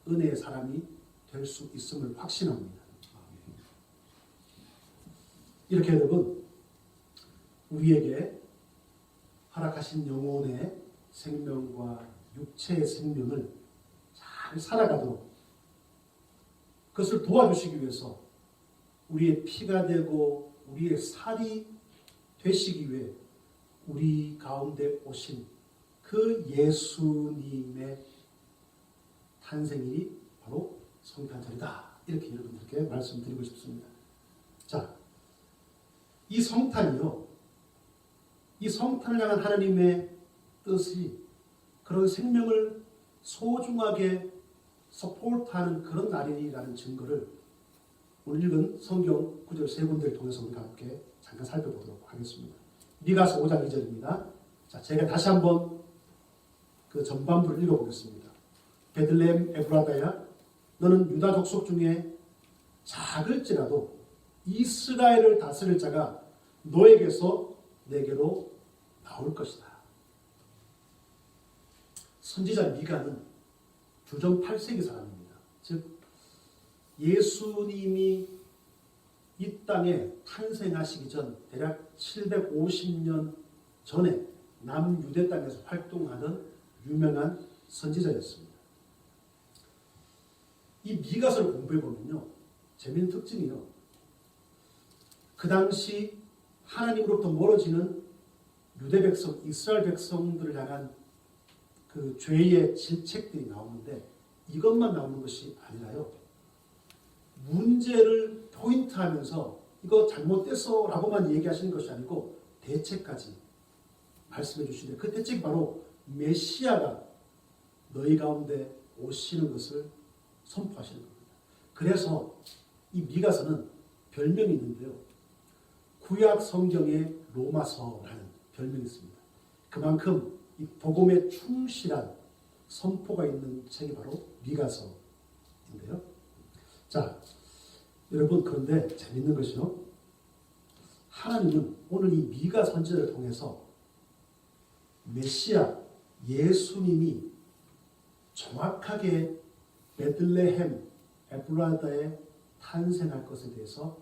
은혜의 사람이 될 수 있음을 확신합니다. 이렇게 여러분, 우리에게 허락하신 영혼의 생명과 육체의 생명을 잘 살아가도록 그것을 도와주시기 위해서 우리의 피가 되고 우리의 살이 되시기 위해 우리 가운데 오신 그 예수님의 탄생일이 바로 성탄절이다. 이렇게 여러분들께 말씀드리고 싶습니다. 자, 이 성탄이요, 이 성탄을 향한 하나님의 뜻이 그런 생명을 소중하게 서포트하는 그런 날이라는 증거를 오늘 읽은 성경 구절 세 군데를 통해서 우리가 함께 잠깐 살펴보도록 하겠습니다. 미가서 5장 2절입니다. 자, 제가 다시 한번 그 전반부를 읽어보겠습니다. 베들레헴 에브라다야, 너는 유다 족속 중에 작을지라도 이스라엘을 다스릴 자가 너에게서 내게로 나올 것이다. 선지자 미가는 주전 8세기 사람입니다. 즉 예수님이 이 땅에 탄생하시기 전 대략 750년 전에 남유대 땅에서 활동하던 유명한 선지자였습니다. 이 미가서를 공부해보면요, 재미있는 특징이요, 그 당시 하나님으로부터 멀어지는 유대 백성, 이스라엘 백성들을 향한 그 죄의 질책들이 나오는데 이것만 나오는 것이 아니라요, 문제를 포인트하면서 이거 잘못됐어 라고만 얘기하시는 것이 아니고 대책까지 말씀해 주시는데 그 대책이 바로 메시아가 너희 가운데 오시는 것을 선포하시는 겁니다. 그래서 이 미가서는 별명이 있는데요. 구약 성경의 로마서라는 별명이 있습니다. 그만큼 이 복음에 충실한 선포가 있는 책이 바로 미가서인데요. 자, 여러분 그런데 재밌는 것이요. 하나님은 오늘 이 미가 선지자를 통해서 메시아 예수님이 정확하게 베들레헴 에프라다에 탄생할 것에 대해서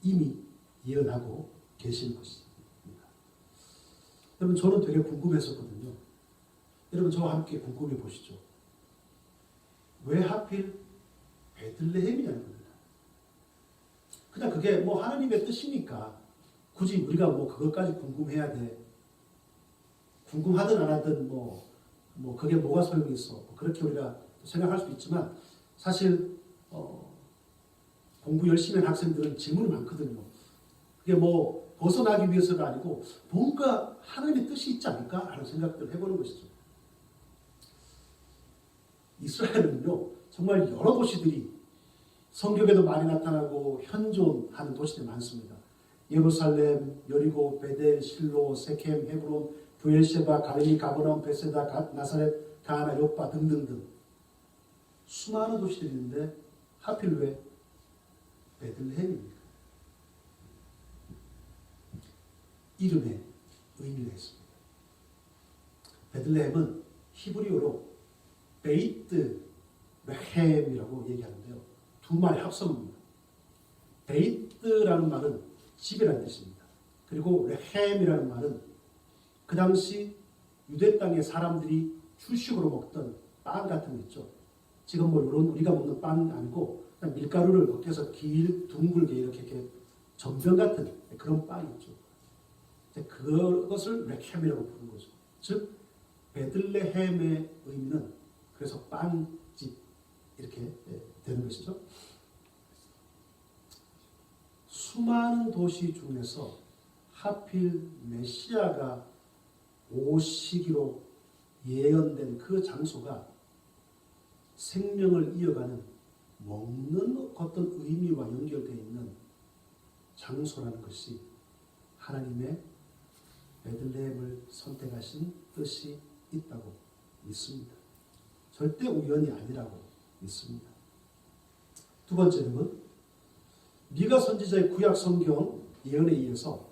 이미 예언하고 계신 것입니다. 여러분 저는 되게 궁금했었거든요. 여러분 저와 함께 궁금해 보시죠. 왜 하필 베들레헴이냐는 겁니다. 그냥 그게 뭐 하나님의 뜻이니까 굳이 우리가 뭐 그것까지 궁금해야 돼. 궁금하든 안 하든 뭐 그게 뭐가 소용이 있어. 그렇게 우리가 생각할 수도 있지만 사실 공부 열심히 한 학생들은 질문이 많거든요. 그게 뭐 벗어나기 위해서가 아니고 뭔가 하나님의 뜻이 있지 않을까 하는 생각들을 해보는 것이죠. 이스라엘은요 정말 여러 도시들이 성경에도 많이 나타나고 현존하는 도시들이 많습니다. 예루살렘, 여리고, 베델, 실로, 세켐, 헤브론, 부엘셰바, 갈릴리, 가버나움, 베세다, 나사렛, 가나, 요파 등등등 수많은 도시들이 있는데 하필 왜 베들레헴입니까? 이름에 의미가 있습니다. 베들레헴은 히브리어로 베이트 레헴이라고 얘기하는데요. 두 말의 합성입니다. 베이트라는 말은 집이라는 뜻입니다. 그리고 레헴이라는 말은 그 당시 유대 땅의 사람들이 주식으로 먹던 빵 같은 거 있죠. 지금 뭐 이런 우리가 먹는 빵 아니고 그냥 밀가루를 겉에서 둥글게 이렇게 전병 같은 그런 빵이 있죠. 그것을 레헴이라고 부르는 거죠. 즉 베들레헴의 의미는 그래서 빵집 이렇게 되는 것이죠. 수많은 도시 중에서 하필 메시아가 오시기로 예언된 그 장소가 생명을 이어가는 먹는 어떤 의미와 연결되어 있는 장소라는 것이 하나님의 베들레헴을 선택하신 뜻이 있다고 믿습니다. 절대 우연이 아니라고 믿습니다. 두 번째는 미가 선지자의 구약 성경 예언에 의해서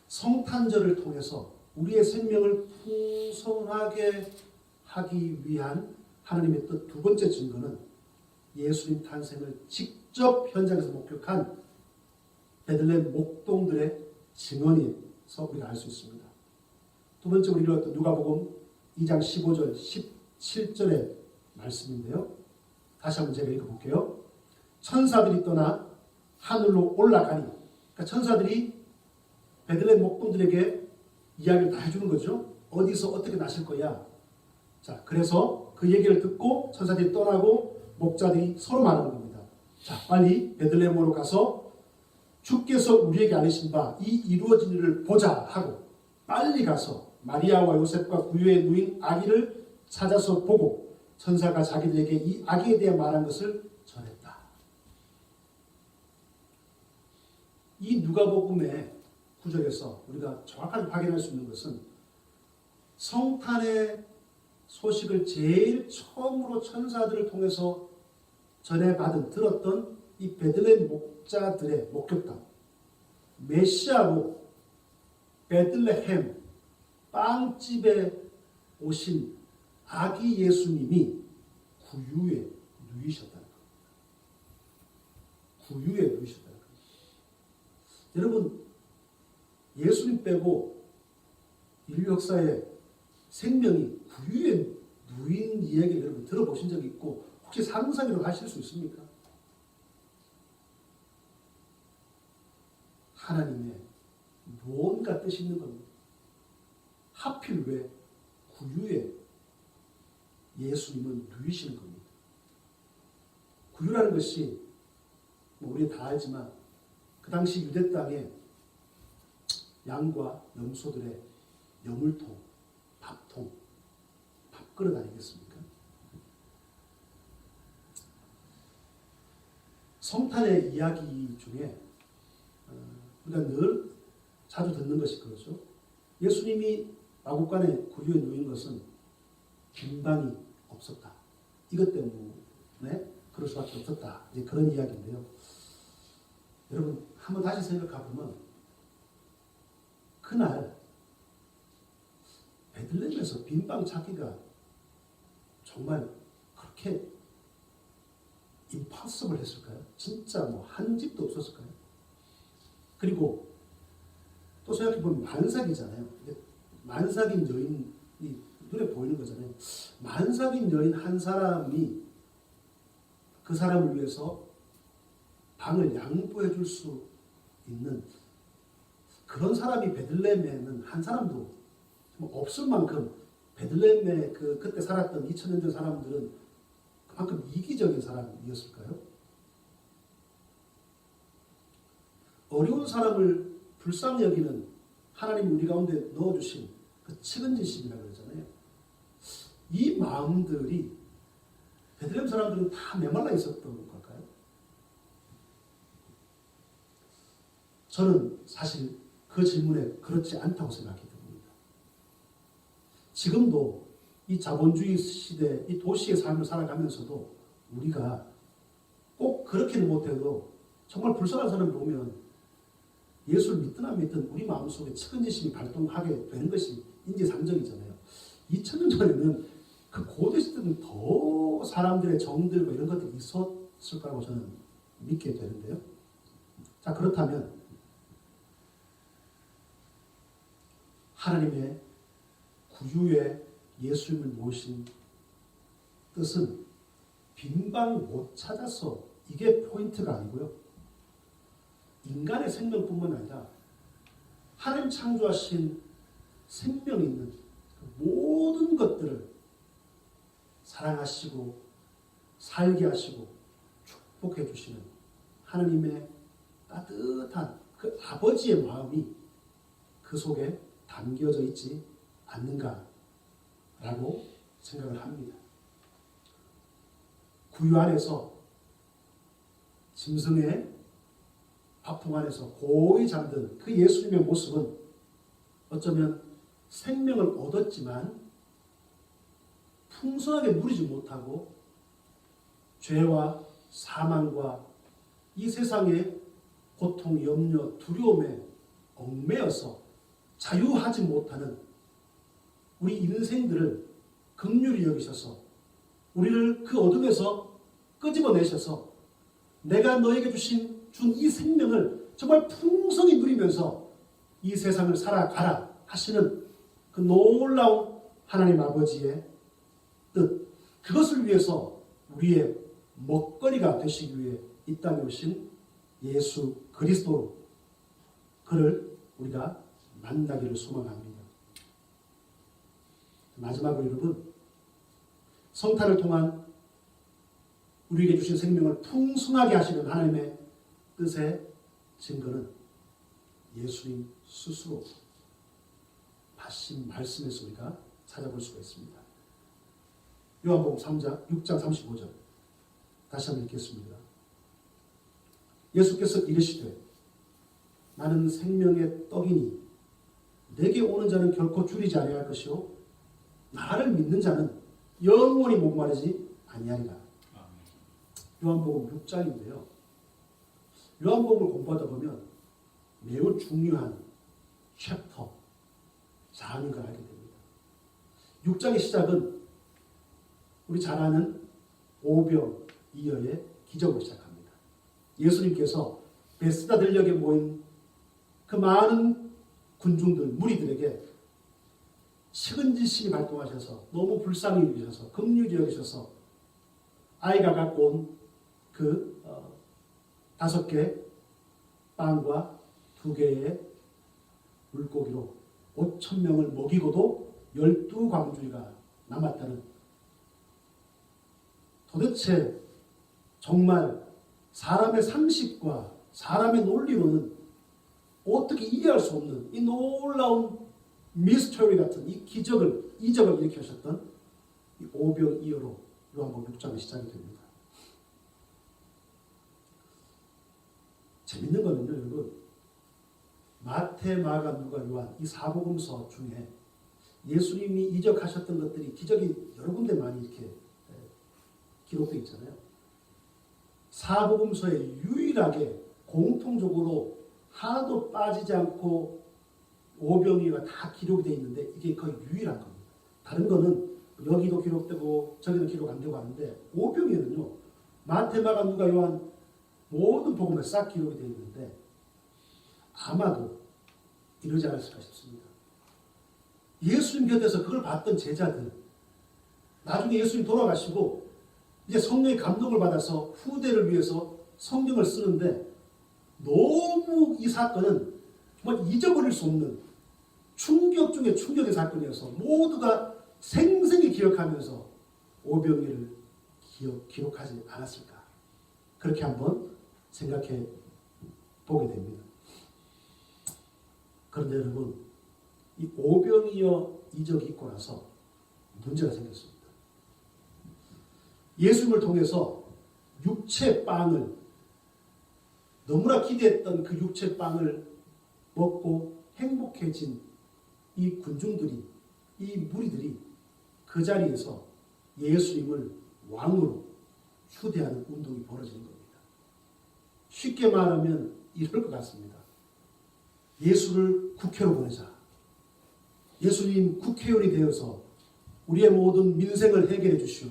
성탄절을 통해서 우리의 생명을 풍성하게 하기 위한 하나님의 뜻 두 번째 증거는 예수님 탄생을 직접 현장에서 목격한 베들레헴 목동들의 증언에서 우리가 알 수 있습니다. 두 번째 우리 읽었던 누가복음 2장 15절 17절의 말씀인데요. 다시 한번 제가 읽어볼게요. 천사들이 떠나 하늘로 올라가니, 그러니까 천사들이 베들레헴 목동들에게 이야기를 다 해주는 거죠. 어디서 어떻게 나실 거야. 자, 그래서 그 얘기를 듣고 천사들이 떠나고 목자들이 서로 말하는 겁니다. 자, 빨리 베들레헴으로 가서 주께서 우리에게 알리신 바 이 이루어진 일을 보자 하고 빨리 가서 마리아와 요셉과 구유에 누인 아기를 찾아서 보고 천사가 자기들에게 이 아기에 대해 말한 것을 전했다. 이 누가복음의 구절에서 우리가 정확하게 확인할 수 있는 것은 성탄의 소식을 제일 처음으로 천사들을 통해서 들었던 이 베들레헴 목자들의 목격담, 메시아로 베들레헴 빵집에 오신 아기 예수님이 구유에 누이셨다는 것. 구유에 누이셨다는 것. 여러분, 예수님 빼고 인류 역사에 생명이 구유에 누인 이야기를 여러분 들어보신 적이 있고 혹시 상상이라도 하실 수 있습니까? 하나님의 무언가 뜻이 있는 겁니다. 하필 왜 구유에 예수님은 누이시는 겁니다. 구유라는 것이 뭐 우리 다 알지만 그 당시 유대 땅에 양과 염소들의 여물통, 밥통, 밥그릇 아니겠습니까? 성탄의 이야기 중에 우리가 늘 자주 듣는 것이 그렇죠. 예수님이 마구간에 구유에 누인 것은 빈방이 없었다. 이것 때문에 그럴 수밖에 없었다. 이제 그런 이야기인데요. 여러분 한번 다시 생각해보면 그날 베들레헴에서 빈방 찾기가 정말 그렇게 임파서블 했을까요? 진짜 뭐 한 집도 없었을까요? 그리고 또 생각해보면 만삭이잖아요. 만삭인 여인이 눈에 보이는 거잖아요. 만삭인 여인 한 사람이 그 사람을 위해서 방을 양보해 줄 수 있는 그런 사람이 베들레헴에는 한 사람도 없을 만큼 베들레헴에 그때 살았던 2000년 전 사람들은 그만큼 이기적인 사람이었을까요? 어려운 사람을 불쌍히 여기는 하나님 우리 가운데 넣어주신 그 측은지심이라고 그러잖아요. 이 마음들이 베들레헴 사람들은 다 메말라 있었던 걸까요? 저는 사실 그 질문에 그렇지 않다고 생각이 듭니다. 지금도 이 자본주의 시대, 이 도시의 삶을 살아가면서도 우리가 꼭 그렇게는 못해도 정말 불쌍한 사람을 보면 예수를 믿든 안 믿든 우리 마음속에 측은지심이 발동하게 되는 것이 인지상정이잖아요. 2000년 전에는 그 고대 시대는 더 사람들의 정들과 이런 것들이 있었을 거라고 저는 믿게 되는데요. 자, 그렇다면 하나님의 구유의 예수님을 모신 뜻은 빈방 못 찾아서 이게 포인트가 아니고요. 인간의 생명뿐만 아니라 하나님 창조하신 생명 있는 모든 것들을 사랑하시고 살게 하시고 축복해 주시는 하나님의 따뜻한 그 아버지의 마음이 그 속에 담겨져 있지 않는가라고 생각을 합니다. 구유 안에서 짐승의 밥통 안에서 고이 잠든 그 예수님의 모습은 어쩌면 생명을 얻었지만 풍성하게 누리지 못하고 죄와 사망과 이 세상의 고통, 염려, 두려움에 얽매여서 자유하지 못하는 우리 인생들을 긍휼히 여기셔서 우리를 그 어둠에서 끄집어내셔서 내가 너에게 준 이 생명을 정말 풍성히 누리면서 이 세상을 살아가라 하시는 그 놀라운 하나님 아버지의 뜻, 그것을 위해서 우리의 먹거리가 되시기 위해 이 땅에 오신 예수 그리스도, 그를 우리가 만나기를 소망합니다. 마지막으로 여러분, 성탄을 통한 우리에게 주신 생명을 풍성하게 하시는 하나님의 뜻의 증거는 예수님 스스로 하신 말씀에서 우리가 찾아볼 수가 있습니다. 요한복음 6장 35절 다시 한번 읽겠습니다. 예수께서 이르시되 나는 생명의 떡이니 내게 오는 자는 결코 줄이지 아니할 것이요 나를 믿는 자는 영원히 목마르지 아니하리라. 요한복음 6장인데요. 요한복음을 공부하다 보면 매우 중요한 챕터, 장을 알게 됩니다. 6장의 시작은 우리 잘 아는 오병이어의 기적으로 시작합니다. 예수님께서 베스다 들녘에 모인 그 많은 군중들, 무리들에게 측은지심이 발동하셔서 너무 불쌍히 여기셔서 긍휼히 여기셔서 아이가 갖고 온 그 5개 빵과 2개의 물고기로 5,000명을 먹이고도 12광주리가 남았다는, 도대체 정말 사람의 상식과 사람의 논리로는 어떻게 이해할 수 없는 이 놀라운 미스터리 같은 이 기적을, 이적을 일으키셨던 이 오병이어로 요한복음 6장이 시작이 됩니다. 재밌는 거는요, 여러분. 마태, 마가, 누가, 요한 이 사복음서 중에 예수님이 이적하셨던 것들이 기적이 여러 군데 많이 이렇게 기록되어 있잖아요. 사복음서에 유일하게 공통적으로 하나도 빠지지 않고 오병이어가 다 기록이 되어 있는데 이게 거의 유일한 겁니다. 다른 거는 여기도 기록되고 저기도 기록 안 되고 하는데 오병이어는요. 마태, 마가, 누가, 요한 모든 복음에 싹 기록이 되어 있는데 아마도 이러지 않았을까 싶습니다. 예수님 곁에서 그걸 봤던 제자들, 나중에 예수님 돌아가시고 이제 성령의 감동을 받아서 후대를 위해서 성경을 쓰는데 너무 이 사건은 정말 잊어버릴 수 없는 충격 중에 충격의 사건이어서 모두가 생생히 기억하면서 오병이어를 기록하지 않았을까. 그렇게 한번 생각해 보게 됩니다. 그런데 여러분, 이 오병이어 이적이 있고 나서 문제가 생겼습니다. 예수님을 통해서 육체빵을, 너무나 기대했던 그 육체빵을 먹고 행복해진 이 군중들이, 이 무리들이 그 자리에서 예수님을 왕으로 휴대하는 운동이 벌어지는 겁니다. 쉽게 말하면 이럴 것 같습니다. 예수를 국회로 보내자. 예수님 국회의원이 되어서 우리의 모든 민생을 해결해 주시오.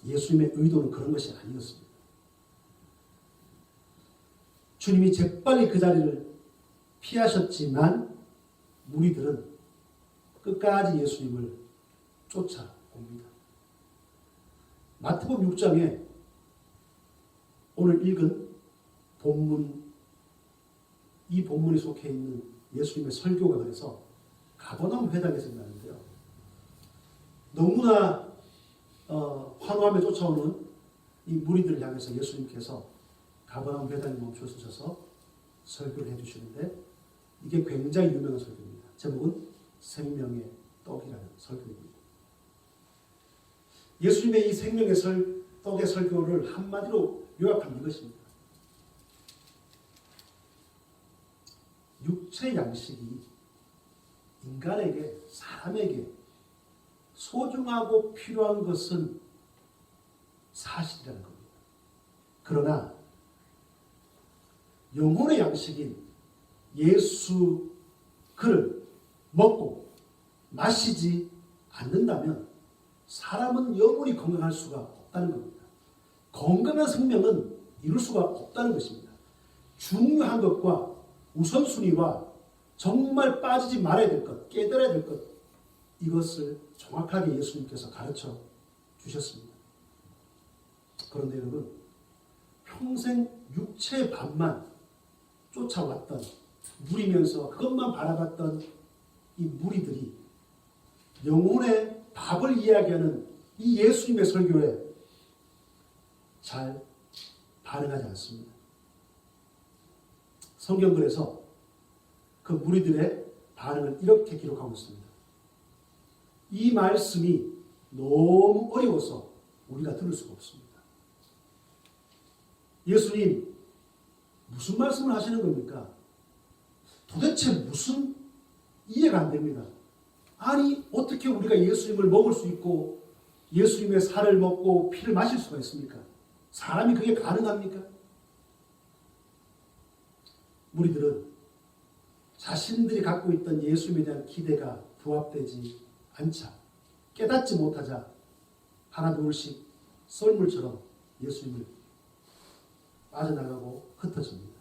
예수님의 의도는 그런 것이 아니었습니다. 주님이 재빨리 그 자리를 피하셨지만 무리들은 끝까지 예수님을 쫓아옵니다. 마태복음 6장에 오늘 읽은 본문, 이 본문에 속해 있는 예수님의 설교가 그래서 가버나움 회당에서 일어나는데요. 너무나 환호하며 쫓아오는 이 무리들을 향해서 예수님께서 가버나움 회당에 멈춰서셔서 설교를 해주시는데 이게 굉장히 유명한 설교입니다. 제목은 생명의 떡이라는 설교입니다. 예수님의 이 생명의 떡의 설교를 한마디로 요약하면 이것입니다. 육체 양식이 인간에게, 사람에게 소중하고 필요한 것은 사실이라는 겁니다. 그러나 영혼의 양식인 예수 그를 먹고 마시지 않는다면 사람은 영원히 건강할 수가 없다는 겁니다. 건강한 생명은 이룰 수가 없다는 것입니다. 중요한 것과 우선순위와 정말 빠지지 말아야 될 것, 깨달아야 될 것, 이것을 정확하게 예수님께서 가르쳐 주셨습니다. 그런데 여러분, 평생 육체의 밥만 쫓아왔던 무리면서 그것만 바라봤던 이 무리들이 영혼의 밥을 이야기하는 이 예수님의 설교에 잘 반응하지 않습니다. 성경글에서 그 무리들의 반응을 이렇게 기록하고 있습니다. 이 말씀이 너무 어려워서 우리가 들을 수가 없습니다. 예수님, 무슨 말씀을 하시는 겁니까? 도대체 무슨 이해가 안 됩니다. 아니, 어떻게 우리가 예수님을 먹을 수 있고 예수님의 살을 먹고 피를 마실 수가 있습니까? 사람이 그게 가능합니까? 무리들은 자신들이 갖고 있던 예수님에 대한 기대가 부합되지 않자, 깨닫지 못하자 하나 둘씩 썰물처럼 예수님을 빠져나가고 흩어집니다.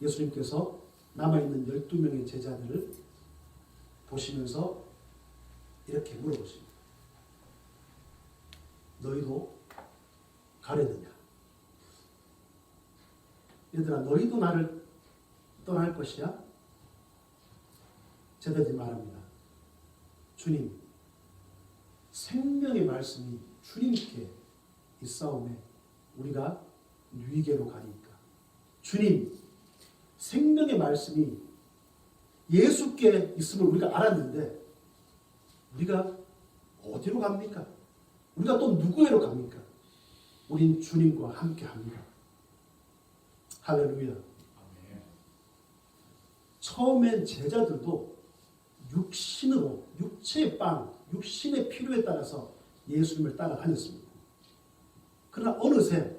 예수님께서 남아있는 12명의 제자들을 보시면서 이렇게 물어보십니다. 너희도 가려느냐? 얘들아, 너희도 나를 떠날 것이야? 제자들이 말합니다. 주님, 생명의 말씀이 주님께 이 싸움에 우리가 누이게로 가니까 주님 생명의 말씀이 예수께 있음을 우리가 알았는데 우리가 어디로 갑니까? 우리가 또 누구에로 갑니까? 우린 주님과 함께 합니다. 할렐루야. 처음엔 제자들도 육신으로, 육체의 빵, 육신의 필요에 따라서 예수님을 따라다녔습니다. 그러나 어느새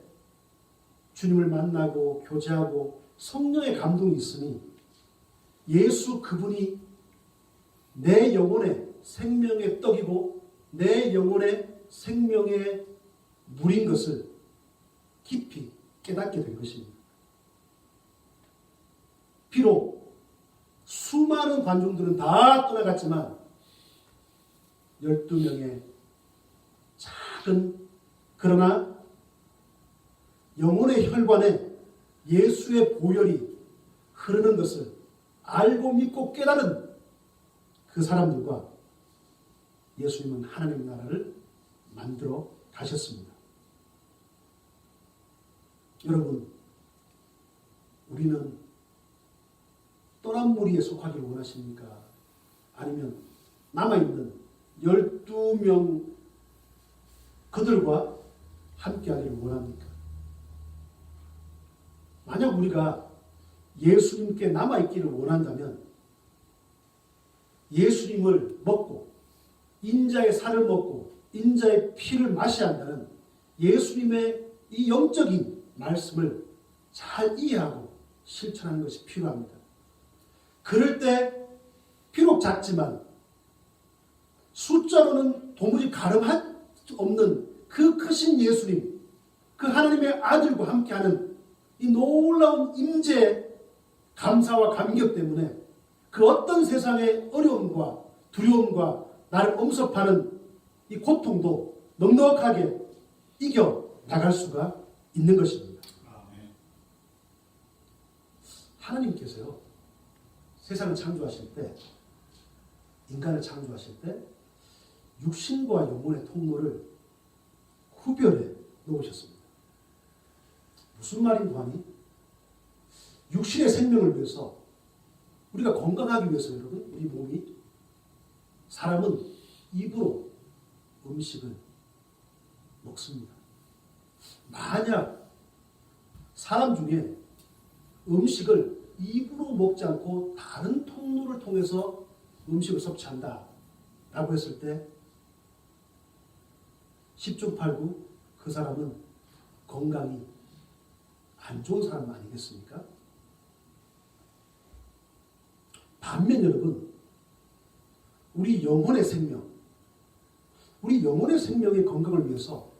주님을 만나고 교제하고 성령의 감동이 있으니 예수 그분이 내 영혼의 생명의 떡이고 내 영혼의 생명의 물인 것을 깊이 깨닫게 된 것입니다. 비록 수많은 관중들은 다 떠나갔지만 12명의 작은 그러나 영혼의 혈관에 예수의 보혈이 흐르는 것을 알고 믿고 깨달은 그 사람들과 예수님은 하나님의 나라를 만들어 가셨습니다. 여러분, 우리는 떠난 무리에 속하기를 원하십니까? 아니면 남아있는 12명 그들과 함께하기를 원합니까? 만약 우리가 예수님께 남아있기를 원한다면 예수님을 먹고 인자의 살을 먹고 인자의 피를 마셔야 한다는 예수님의 이 영적인 말씀을 잘 이해하고 실천하는 것이 필요합니다. 그럴 때 비록 작지만 숫자로는 도무지 가름할 수 없는 그 크신 예수님, 그 하나님의 아들과 함께하는 이 놀라운 임재의 감사와 감격 때문에 그 어떤 세상의 어려움과 두려움과 나를 엄습하는 이 고통도 넉넉하게 이겨 나갈 수가 있는 것입니다. 하나님께서요, 세상을 창조하실 때, 인간을 창조하실 때 육신과 영혼의 통로를 구별해 놓으셨습니다. 무슨 말인고 하니? 육신의 생명을 위해서 우리가 건강하기 위해서 여러분 우리 몸이 사람은 입으로 음식을 먹습니다. 만약 사람 중에 음식을 입으로 먹지 않고 다른 통로를 통해서 음식을 섭취한다 라고 했을 때 10중 8구 그 사람은 건강이 안 좋은 사람 아니겠습니까? 반면 여러분, 우리 영혼의 생명, 우리 영혼의 생명의 건강을 위해서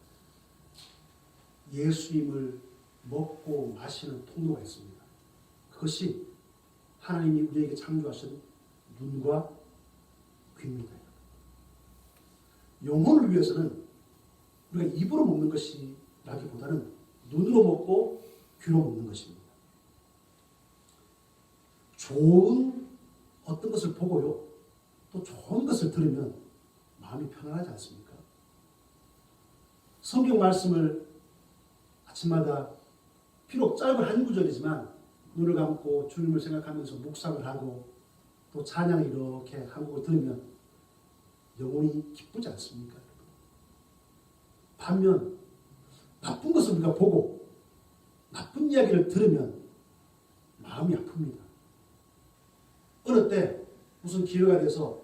예수님을 먹고 마시는 통로가 있습니다. 그것이 하나님이 우리에게 창조하신 눈과 귀입니다. 영혼을 위해서는 우리가 입으로 먹는 것이라기보다는 눈으로 먹고 귀로 먹는 것입니다. 좋은 어떤 것을 보고요, 또 좋은 것을 들으면 마음이 편안하지 않습니까? 성경 말씀을 아침마다 비록 짧은 한 구절이지만 눈을 감고 주님을 생각하면서 묵상을 하고 또 찬양을 이렇게 한 곡을 들으면 영혼이 기쁘지 않습니까? 반면 나쁜 것을 우리가 보고 나쁜 이야기를 들으면 마음이 아픕니다. 어느 때 무슨 기회가 돼서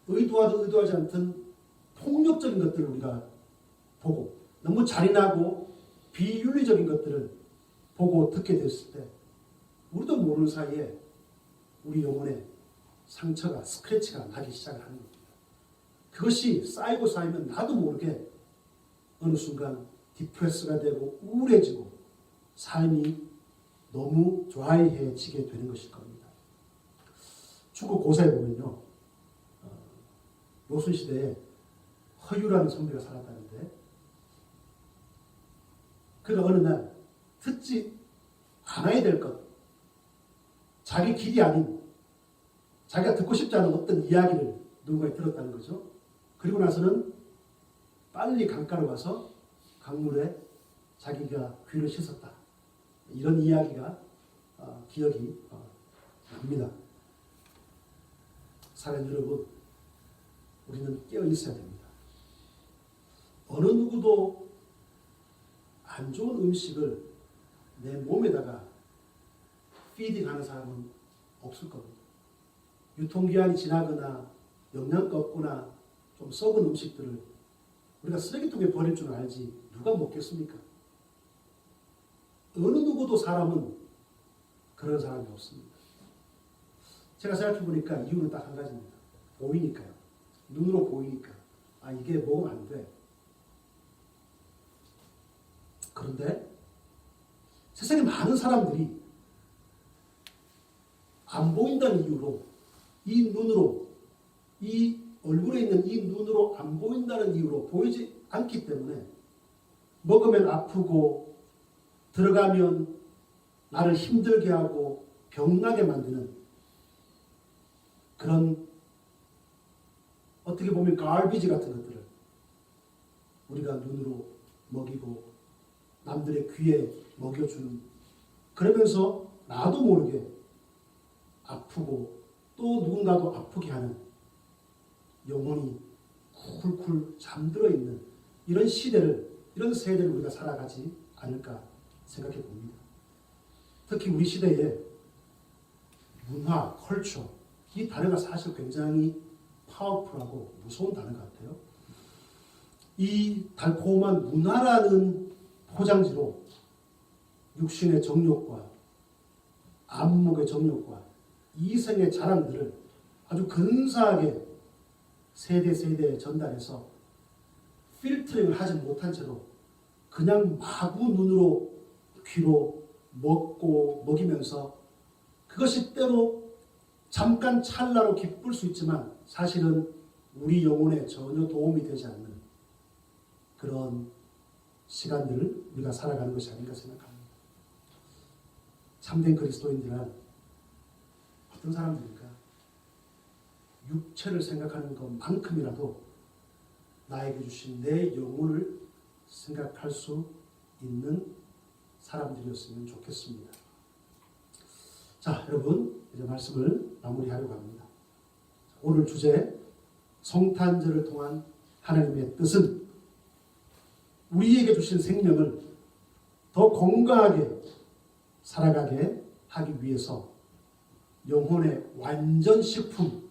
의도하든 의도하지 않든 폭력적인 것들을 우리가 보고 너무 잔인하고 비윤리적인 것들을 보고 듣게 됐을 때 우리도 모르는 사이에 우리 영혼에 상처가 스크래치가 나기 시작을 하는 겁니다. 그것이 쌓이고 쌓이면 나도 모르게 어느 순간 디프레스가 되고 우울해지고 삶이 너무 드라이해지게 되는 것일 겁니다. 중국 고사에 보면요, 요순시대에 허유라는 선비가 살았다는데 그가 어느 날 듣지 않아야 될 것, 자기 길이 아닌 자기가 듣고 싶지 않은 어떤 이야기를 누군가에 들었다는 거죠. 그리고 나서는 빨리 강가로 가서 강물에 자기가 귀를 씻었다. 이런 이야기가 기억이 납니다. 사랑하는 여러분, 우리는 깨어 있어야 됩니다. 어느 누구도 안 좋은 음식을 내 몸에다가 피딩하는 사람은 없을 겁니다. 유통기한이 지나거나 영양가 없거나 좀 썩은 음식들을 우리가 쓰레기통에 버릴 줄 알지 누가 먹겠습니까? 어느 누구도 사람은 그런 사람이 없습니다. 제가 생각해 보니까 이유는 딱 한 가지입니다. 보이니까요. 눈으로 보이니까. 아, 이게 먹으면 안 돼. 그런데 세상에 많은 사람들이 안 보인다는 이유로 이 눈으로, 이 얼굴에 있는 이 눈으로 안 보인다는 이유로 보이지 않기 때문에 먹으면 아프고 들어가면 나를 힘들게 하고 병나게 만드는 그런 어떻게 보면 갈비지 같은 것들을 우리가 눈으로 먹이고 남들의 귀에 먹여주는, 그러면서 나도 모르게 아프고 또 누군가도 아프게 하는, 영혼이 쿨쿨 잠들어 있는 이런 시대를, 이런 세대를 우리가 살아가지 않을까 생각해 봅니다. 특히 우리 시대에 문화, 컬처, 이 단어가 사실 굉장히 파워풀하고 무서운 단어 같아요. 이 달콤한 문화라는 포장지로 육신의 정욕과 안목의 정욕과 이성의 자랑들을 아주 근사하게 세대에 전달해서 필터링을 하지 못한 채로 그냥 마구 눈으로 귀로 먹고 먹이면서 그것이 때로 잠깐 찰나로 기쁠 수 있지만 사실은 우리 영혼에 전혀 도움이 되지 않는 그런 시간들을 우리가 살아가는 것이 아닌가 생각합니다. 참된 그리스도인들은 어떤 사람들일까? 육체를 생각하는 것만큼이라도 나에게 주신 내 영혼을 생각할 수 있는 사람들이었으면 좋겠습니다. 자, 여러분, 이제 말씀을 마무리하려고 합니다. 오늘 주제, 성탄절을 통한 하나님의 뜻은 우리에게 주신 생명을 더 건강하게 살아가게 하기 위해서 영혼의 완전 식품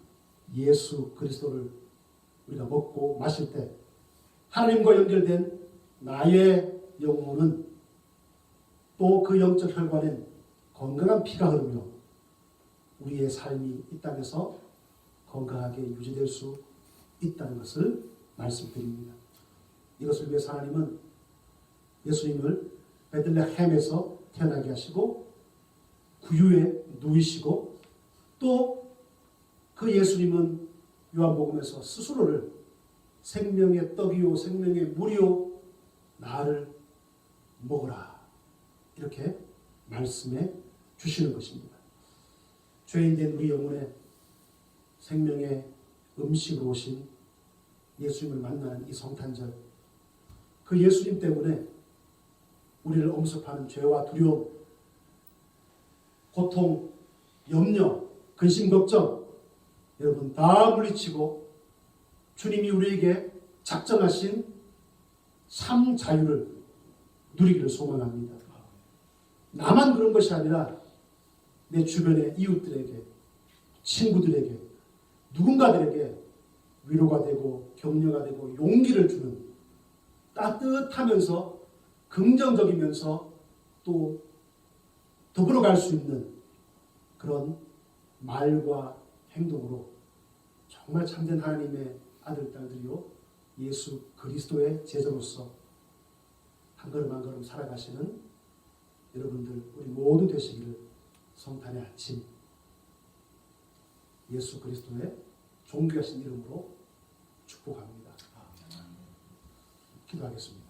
예수 그리스도를 우리가 먹고 마실 때 하나님과 연결된 나의 영혼은 또 그 영적 혈관엔 건강한 피가 흐르며 우리의 삶이 이 땅에서 건강하게 유지될 수 있다는 것을 말씀드립니다. 이것을 위해서 하나님은 예수님을 베들레헴에서 태어나게 하시고 구유에 누이시고 또 그 예수님은 요한복음에서 스스로를 생명의 떡이요 생명의 물이요 나를 먹으라 이렇게 말씀해 주시는 것입니다. 죄인된 우리 영혼의 생명의 음식으로 오신 예수님을 만나는 이 성탄절, 그 예수님 때문에 우리를 엄습하는 죄와 두려움, 고통, 염려, 근심, 걱정 여러분 다 물리치고 주님이 우리에게 작정하신 삶 자유를 누리기를 소망합니다. 나만 그런 것이 아니라 내 주변의 이웃들에게, 친구들에게, 누군가들에게 위로가 되고 격려가 되고 용기를 주는 따뜻하면서 긍정적이면서 또 더불어 갈 수 있는 그런 말과 행동으로 정말 참된 하나님의 아들, 딸들이요 예수 그리스도의 제자로서 한 걸음 한 걸음 살아가시는 여러분들 우리 모두 되시기를 성탄의 아침 예수 그리스도의 존귀하신 이름으로 축복합니다. 기도하겠습니다.